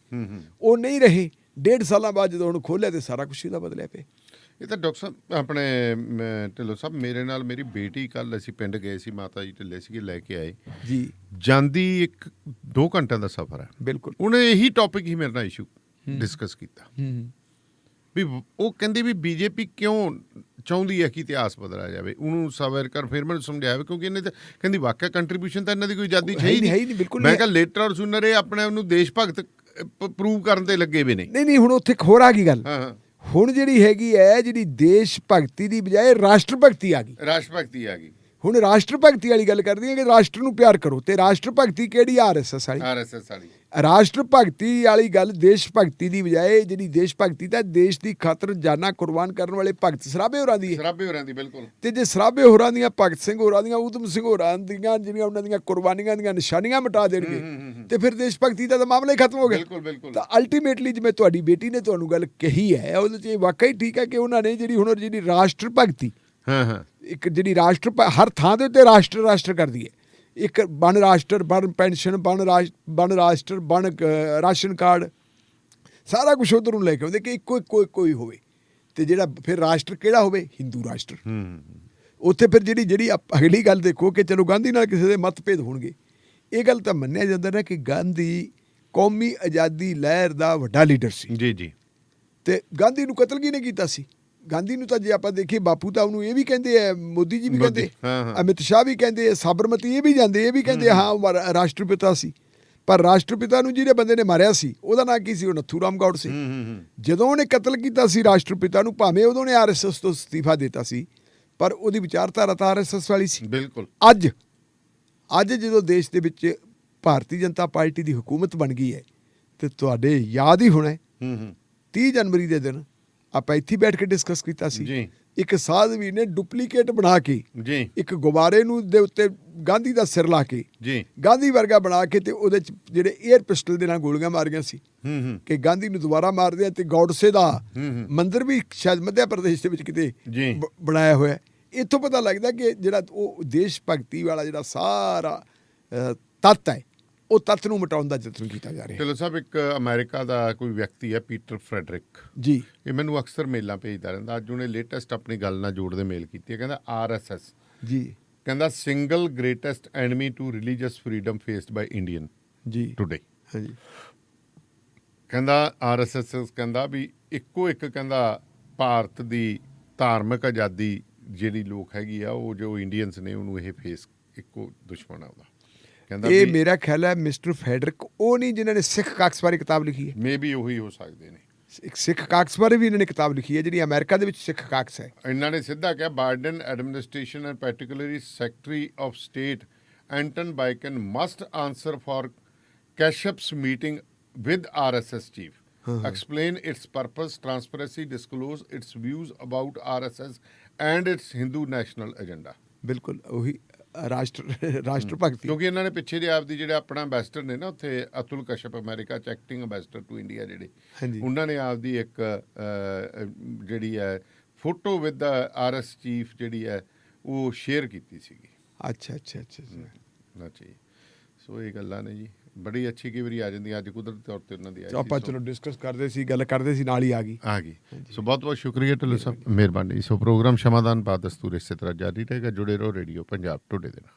[SPEAKER 6] ਉਹ ਨਹੀਂ ਰਹੇ। 1.5 ਸਾਲਾਂ ਬਾਅਦ ਜਦੋਂ ਉਹਨੂੰ ਖੋਲ੍ਹਿਆ ਤੇ ਸਾਰਾ ਕੁਛ ਇਹਦਾ ਬਦਲਿਆ ਪਿਆ।
[SPEAKER 10] ਇਹ ਤਾਂ ਡਾਕਟਰ ਸਾਹਿਬ ਆਪਣੇ ਢਿੱਲੋਂ ਸਾਹਿਬ, ਮੇਰੇ ਨਾਲ ਮੇਰੀ ਬੇਟੀ ਕੱਲ੍ਹ ਅਸੀਂ ਪਿੰਡ ਗਏ ਸੀ, ਮਾਤਾ ਜੀ ਢਿੱਲੇ ਸੀਗੇ, ਲੈ ਕੇ ਆਏ ਜੀ। ਜਾਂਦੀ 1-2 ਘੰਟਿਆਂ ਦਾ ਸਫ਼ਰ ਹੈ। ਬਿਲਕੁਲ। ਉਹਨੇ ਇਹੀ ਟੌਪਿਕ ਹੀ ਮੇਰੇ ਨਾਲ ਇਸ਼ੂ ਡਿਸਕਸ ਕੀਤਾ ਵੀ ਉਹ ਕਹਿੰਦੀ ਵੀ ਬੀਜੇਪੀ ਕਿਉਂ ਚਾਹੁੰਦੀ ਹੈ ਕਿ ਇਤਿਹਾਸ ਬਦਲਿਆ ਜਾਵੇ। ਉਹਨੂੰ ਸਾਵਰਕਰ ਫਿਰ ਮੈਨੂੰ ਸਮਝਾਇਆ ਕਿਉਂਕਿ ਇਹਨੇ ਤਾਂ ਕਹਿੰਦੀ ਵਾਕਿਆ ਕੰਟਰੀਬਿਊਸ਼ਨ ਤਾਂ ਇਹਨਾਂ ਦੀ ਕੋਈ ਆਜ਼ਾਦੀ ਹੈ ਹੀ ਨਹੀਂ। ਮੈਂ ਕਿਹਾ ਲੇਟਰ ਔਰ ਸੂਨਰ ਇਹ ਆਪਣੇ ਉਹਨੂੰ ਦੇਸ਼ ਭਗਤ ਪ੍ਰੂਵ ਕਰਨ ਤੇ ਲੱਗੇ ਵੀ
[SPEAKER 6] ਨਹੀਂ। ਹੁਣ ਉੱਥੇ ਹੋਰ ਆ ਗਈ ਗੱਲ। ਹੁਣ ਜਿਹੜੀ ਹੈਗੀ ਹੈ, ਜਿਹੜੀ ਦੇਸ਼ ਭਗਤੀ ਦੀ ਬਜਾਏ ਰਾਸ਼ਟਰ ਭਗਤੀ ਆ ਗਈ।
[SPEAKER 10] ਰਾਸ਼ਟਰ ਭਗਤੀ ਆ ਗਈ।
[SPEAKER 6] ਹੁਣ ਰਾਸ਼ਟਰ ਭਗਤੀ ਵਾਲੀ ਗੱਲ ਕਰਦੀ ਹੈ ਕਿ ਰਾਸ਼ਟਰ ਨੂੰ ਪਿਆਰ ਕਰੋ, ਤੇ ਰਾਸ਼ਟਰ ਭਗਤੀ ਕਿਹੜੀ? RSS ਵਾਲੀ।
[SPEAKER 10] RSS ਵਾਲੀ
[SPEAKER 6] ਰਾਸ਼ਟਰ ਭਗਤੀ ਵਾਲੀ ਗੱਲ ਦੇਸ਼ ਭਗਤੀ ਦੀ ਬਜਾਏ ਜਿਹੜੀ ਦੇਸ਼ ਭਗਤੀ ਤਾਂ ਦੇਸ਼ ਦੀ ਖਾਤਰ ਜਾਨਾਂ ਕੁਰਬਾਨ ਕਰਨ ਵਾਲੇ ਭਗਤ ਸਰਾਭੇ ਹੋਰਾਂ ਦੀ ਹੈ।
[SPEAKER 10] ਸਰਾਭੇ ਹੋਰਾਂ ਦੀ ਬਿਲਕੁਲ।
[SPEAKER 6] ਤੇ ਜੇ ਸਰਾਭੇ ਹੋਰਾਂ ਦੀਆਂ, ਭਗਤ ਸਿੰਘ ਹੋਰਾਂ ਦੀਆਂ, ਊਧਮ ਸਿੰਘ ਹੋਰਾਂ ਦੀਆਂ ਜਿਹੜੀਆਂ ਉਹਨਾਂ ਦੀਆਂ ਕੁਰਬਾਨੀਆਂ ਦੀਆਂ ਨਿਸ਼ਾਨੀਆਂ ਮਿਟਾ ਦੇਣਗੇ ਤੇ ਫਿਰ ਦੇਸ਼ ਭਗਤੀ ਦਾ ਤਾਂ ਮਾਮਲਾ ਹੀ ਖਤਮ ਹੋ ਗਿਆ।
[SPEAKER 10] ਬਿਲਕੁਲ ਬਿਲਕੁਲ।
[SPEAKER 6] ਤਾਂ ਅਲਟੀਮੇਟਲੀ ਜਿਵੇਂ ਤੁਹਾਡੀ ਬੇਟੀ ਨੇ ਤੁਹਾਨੂੰ ਗੱਲ ਕਹੀ ਹੈ ਉਹਦੇ 'ਚ ਇਹ ਵਾਕਈ ਠੀਕ ਹੈ ਕਿ ਉਹਨਾਂ ਨੇ ਜਿਹੜੀ ਹੁਣ ਜਿਹੜੀ ਰਾਸ਼ਟਰ ਭਗਤੀ, ਇੱਕ ਜਿਹੜੀ ਰਾਸ਼ਟਰ ਹਰ ਥਾਂ ਦੇ ਉੱਤੇ ਰਾਸ਼ਟਰ ਕਰਦੀ ਹੈ। ਇੱਕ ਬਣ ਰਾਸ਼ਟਰ, ਬਣ ਪੈਨਸ਼ਨ, ਬਣ ਰਾਸ਼ਟਰ, ਬਣ ਰਾਸ਼ਨ ਕਾਰਡ, ਸਾਰਾ ਕੁਛ ਉੱਧਰ ਨੂੰ ਲੈ ਕੇ ਆਉਂਦੇ ਕਿ ਕੋਈ ਹੋਵੇ। ਤੇ ਜਿਹੜਾ ਫਿਰ ਰਾਸ਼ਟਰ ਕਿਹੜਾ ਹੋਵੇ? ਹਿੰਦੂ ਰਾਸ਼ਟਰ। ਉੱਥੇ ਫਿਰ ਜਿਹੜੀ ਅਗਲੀ ਗੱਲ ਦੇਖੋ ਕਿ ਚਲੋ ਗਾਂਧੀ ਨਾਲ ਕਿਸੇ ਦੇ ਮਤਭੇਦ ਹੋਣਗੇ, ਇਹ ਗੱਲ ਤਾਂ ਮੰਨਿਆ ਜਾਂਦਾ ਨਾ ਕਿ ਗਾਂਧੀ ਕੌਮੀ ਆਜ਼ਾਦੀ ਲਹਿਰ ਦਾ ਵੱਡਾ ਲੀਡਰ ਸੀ।
[SPEAKER 10] ਜੀ ਜੀ।
[SPEAKER 6] ਤੇ ਗਾਂਧੀ ਨੂੰ ਕਤਲ ਕਿਹਨੇ ਕੀਤਾ ਸੀ? ਗਾਂਧੀ ਨੂੰ ਤਾਂ ਜੇ ਆਪਾਂ ਦੇਖੀਏ ਬਾਪੂ ਤਾਂ ਉਹਨੂੰ ਇਹ ਵੀ ਕਹਿੰਦੇ ਆ, ਮੋਦੀ ਜੀ ਵੀ ਕਹਿੰਦੇ, ਅਮਿਤ ਸ਼ਾਹ ਵੀ ਕਹਿੰਦੇ, ਸਾਬਰਮਤੀ ਇਹ ਵੀ ਜਾਂਦੇ, ਇਹ ਵੀ ਕਹਿੰਦੇ ਹਾਂ ਰਾਸ਼ਟਰਪਿਤਾ ਸੀ। ਪਰ ਰਾਸ਼ਟਰਪਿਤਾ ਨੂੰ ਜਿਹੜੇ ਬੰਦੇ ਨੇ ਮਾਰਿਆ ਸੀ ਉਹਦਾ ਨਾਂ ਕੀ ਸੀ? ਉਹ ਨੱਥੂ ਰਾਮ ਗੌਡ ਸੀ। ਜਦੋਂ ਉਹਨੇ ਕਤਲ ਕੀਤਾ ਸੀ ਰਾਸ਼ਟਰਪਿਤਾ ਨੂੰ, ਭਾਵੇਂ ਉਦੋਂ ਨੇ RSS ਤੋਂ ਅਸਤੀਫਾ ਦਿੱਤਾ ਸੀ, ਪਰ ਉਹਦੀ ਵਿਚਾਰਧਾਰਾ ਤਾਂ RSS ਵਾਲੀ ਸੀ।
[SPEAKER 10] ਬਿਲਕੁਲ।
[SPEAKER 6] ਅੱਜ ਜਦੋਂ ਦੇਸ਼ ਦੇ ਵਿੱਚ ਭਾਰਤੀ ਜਨਤਾ ਪਾਰਟੀ ਦੀ ਹੁਕੂਮਤ ਬਣ ਗਈ ਹੈ ਤੇ ਤੁਹਾਡੇ ਯਾਦ ਹੀ ਹੋਣਾ 30 ਜਨਵਰੀ ਦੇ ਦਿਨ ਆਪਾਂ ਇੱਥੇ ਬੈਠ ਕੇ ਡਿਸਕਸ ਕੀਤਾ ਸੀ। ਇੱਕ ਸਾਧਵੀ ਨੇ ਡੁਪਲੀਕੇਟ ਬਣਾ ਕੇ ਇੱਕ ਗੁਬਾਰੇ ਨੂੰ ਦੇ ਉੱਤੇ ਗਾਂਧੀ ਦਾ ਸਿਰ ਲਾ ਕੇ ਗਾਂਧੀ ਵਰਗਾ ਬਣਾ ਕੇ ਤੇ ਉਹਦੇ ਚ ਜਿਹੜੇ 에ਅਰ ਪਿਸਟਲ ਦੇ ਨਾਲ ਗੋਲੀਆਂ ਮਾਰੀਆਂ ਸੀ ਕਿ ਗਾਂਧੀ ਨੂੰ ਦੁਬਾਰਾ ਮਾਰਦੇ ਆ। ਤੇ ਗੌਡਸੇ ਦਾ ਮੰਦਿਰ ਵੀ ਸ਼ਾਇਦ ਮੱਧ ਪ੍ਰਦੇਸ਼ ਦੇ ਵਿੱਚ ਕਿਤੇ ਬਣਾਇਆ ਹੋਇਆ। ਇੱਥੋਂ ਪਤਾ ਲੱਗਦਾ ਕਿ ਜਿਹੜਾ ਉਹ ਦੇਸ਼ ਭਗਤੀ ਵਾਲਾ ਜਿਹੜਾ ਸਾਰਾ ਤੱਤ ਹੈ, ਉਹ ਤੱਤ ਨੂੰ ਮਿਟਾਉਣ ਦਾ ਯਤਨ ਕੀਤਾ ਜਾ ਰਿਹਾ।
[SPEAKER 10] ਚਲੋ ਸਾਹਿਬ, ਇੱਕ ਅਮਰੀਕਾ ਦਾ ਕੋਈ ਵਿਅਕਤੀ ਹੈ ਪੀਟਰ ਫਰੈਡਰਿਕ
[SPEAKER 6] ਜੀ,
[SPEAKER 10] ਇਹ ਮੈਨੂੰ ਅਕਸਰ ਮੇਲਾਂ ਭੇਜਦਾ ਰਹਿੰਦਾ। ਅੱਜ ਉਹਨੇ ਲੇਟੈਸਟ ਆਪਣੀ ਗੱਲ ਨਾਲ ਜੋੜਦੇ ਮੇਲ ਕੀਤੀ ਹੈ। ਕਹਿੰਦਾ RSS
[SPEAKER 6] ਜੀ, ਕਹਿੰਦਾ
[SPEAKER 10] single greatest enemy to religious freedom faced by Indian
[SPEAKER 6] ਜੀ
[SPEAKER 10] ਟੁਡੇ।
[SPEAKER 6] ਹਾਂਜੀ,
[SPEAKER 10] ਕਹਿੰਦਾ RSS ਕਹਿੰਦਾ ਵੀ ਇੱਕੋ ਇੱਕ ਕਹਿੰਦਾ ਭਾਰਤ ਦੀ ਧਾਰਮਿਕ ਆਜ਼ਾਦੀ ਜਿਹੜੀ ਲੋਕ ਹੈਗੀ ਆ ਉਹ ਜੋ ਇੰਡੀਅਨਸ ਨੇ ਉਹਨੂੰ ਇਹ ਫੇਸ ਇੱਕੋ ਦੁਸ਼ਮਣ ਆ ਉਹਦਾ। ਕਹਿੰਦਾ
[SPEAKER 6] ਇਹ ਮੇਰਾ ਖਿਆਲ ਹੈ ਮਿਸਟਰ ਫੈਡਰਿਕ ਉਹ ਨਹੀਂ ਜਿਨ੍ਹਾਂ ਨੇ ਸਿੱਖ ਕਾਕਸ ਬਾਰੇ ਕਿਤਾਬ ਲਿਖੀ ਹੈ।
[SPEAKER 10] ਮੇ ਬੀ ਉਹੀ ਹੋ ਸਕਦੇ ਨੇ।
[SPEAKER 6] ਇੱਕ ਸਿੱਖ ਕਾਕਸ ਬਾਰੇ ਵੀ ਇਹਨਾਂ ਨੇ ਕਿਤਾਬ ਲਿਖੀ ਹੈ ਜਿਹੜੀ ਅਮਰੀਕਾ ਦੇ ਵਿੱਚ ਸਿੱਖ ਕਾਕਸ ਹੈ।
[SPEAKER 10] ਇਹਨਾਂ ਨੇ ਸਿੱਧਾ ਕਿਹਾ Biden administration and particularly secretary of state Antony Blinken must answer for Kashyap's meeting with RSS chief, explain its purpose, transparency, disclose its views about RSS and its Hindu national agenda।
[SPEAKER 6] ਬਿਲਕੁਲ ਉਹੀ ਰਾਸ਼ਟਰ ਭਗਤੀ।
[SPEAKER 10] ਕਿਉਂਕਿ ਇਹਨਾਂ ਨੇ ਪਿੱਛੇ ਜੇ ਆਪਦੀ ਜਿਹੜੇ ਆਪਣਾ ਐਂਬੈਸਡਰ ਨੇ ਨਾ ਉੱਥੇ ਅਤੁਲ ਕਸ਼ਪ ਅਮਰੀਕਾ ਚ ਐਕਟਿੰਗ ਐਂਬੈਸਡਰ ਟੂ ਇੰਡੀਆ ਜਿਹੜੇ, ਉਹਨਾਂ ਨੇ ਆਪਦੀ ਇੱਕ ਜਿਹੜੀ ਹੈ ਫੋਟੋ ਵਿਦ RS ਚੀਫ ਜਿਹੜੀ ਹੈ ਉਹ ਸ਼ੇਅਰ ਕੀਤੀ ਸੀਗੀ।
[SPEAKER 6] ਅੱਛਾ।
[SPEAKER 10] ਸੋ ਇਹ ਗੱਲਾਂ ਨੇ ਜੀ, ਬੜੀ ਅੱਛੀ ਕਈ ਵਾਰੀ ਆ ਜਾਂਦੀ। ਅੱਜ ਕੁਦਰਤੀ ਤੌਰ ਤੇ ਉਹਨਾਂ ਦੀ ਆਈ
[SPEAKER 6] ਆਪਾਂ ਚਲੋ ਡਿਸਕਸ ਕਰਦੇ ਸੀ, ਗੱਲ ਕਰਦੇ ਸੀ, ਨਾਲ ਹੀ ਆ ਗਈ।
[SPEAKER 10] ਸੋ ਬਹੁਤ ਬਹੁਤ ਸ਼ੁਕਰੀਆ ਢਿੱਲੋਂ ਸਾਹਿਬ, ਮਿਹਰਬਾਨੀ। ਸੋ ਪ੍ਰੋਗਰਾਮ ਸ਼ਮਾਦਾਨ ਬਾਦ ਦਸਤੂਰ ਇਸੇ ਤਰ੍ਹਾਂ ਜਾਰੀ ਰਹੇਗਾ। ਜੁੜੇ ਰਹੋ ਰੇਡੀਓ ਪੰਜਾਬ ਟੁਡੇ ਦੇ ਨਾਲ।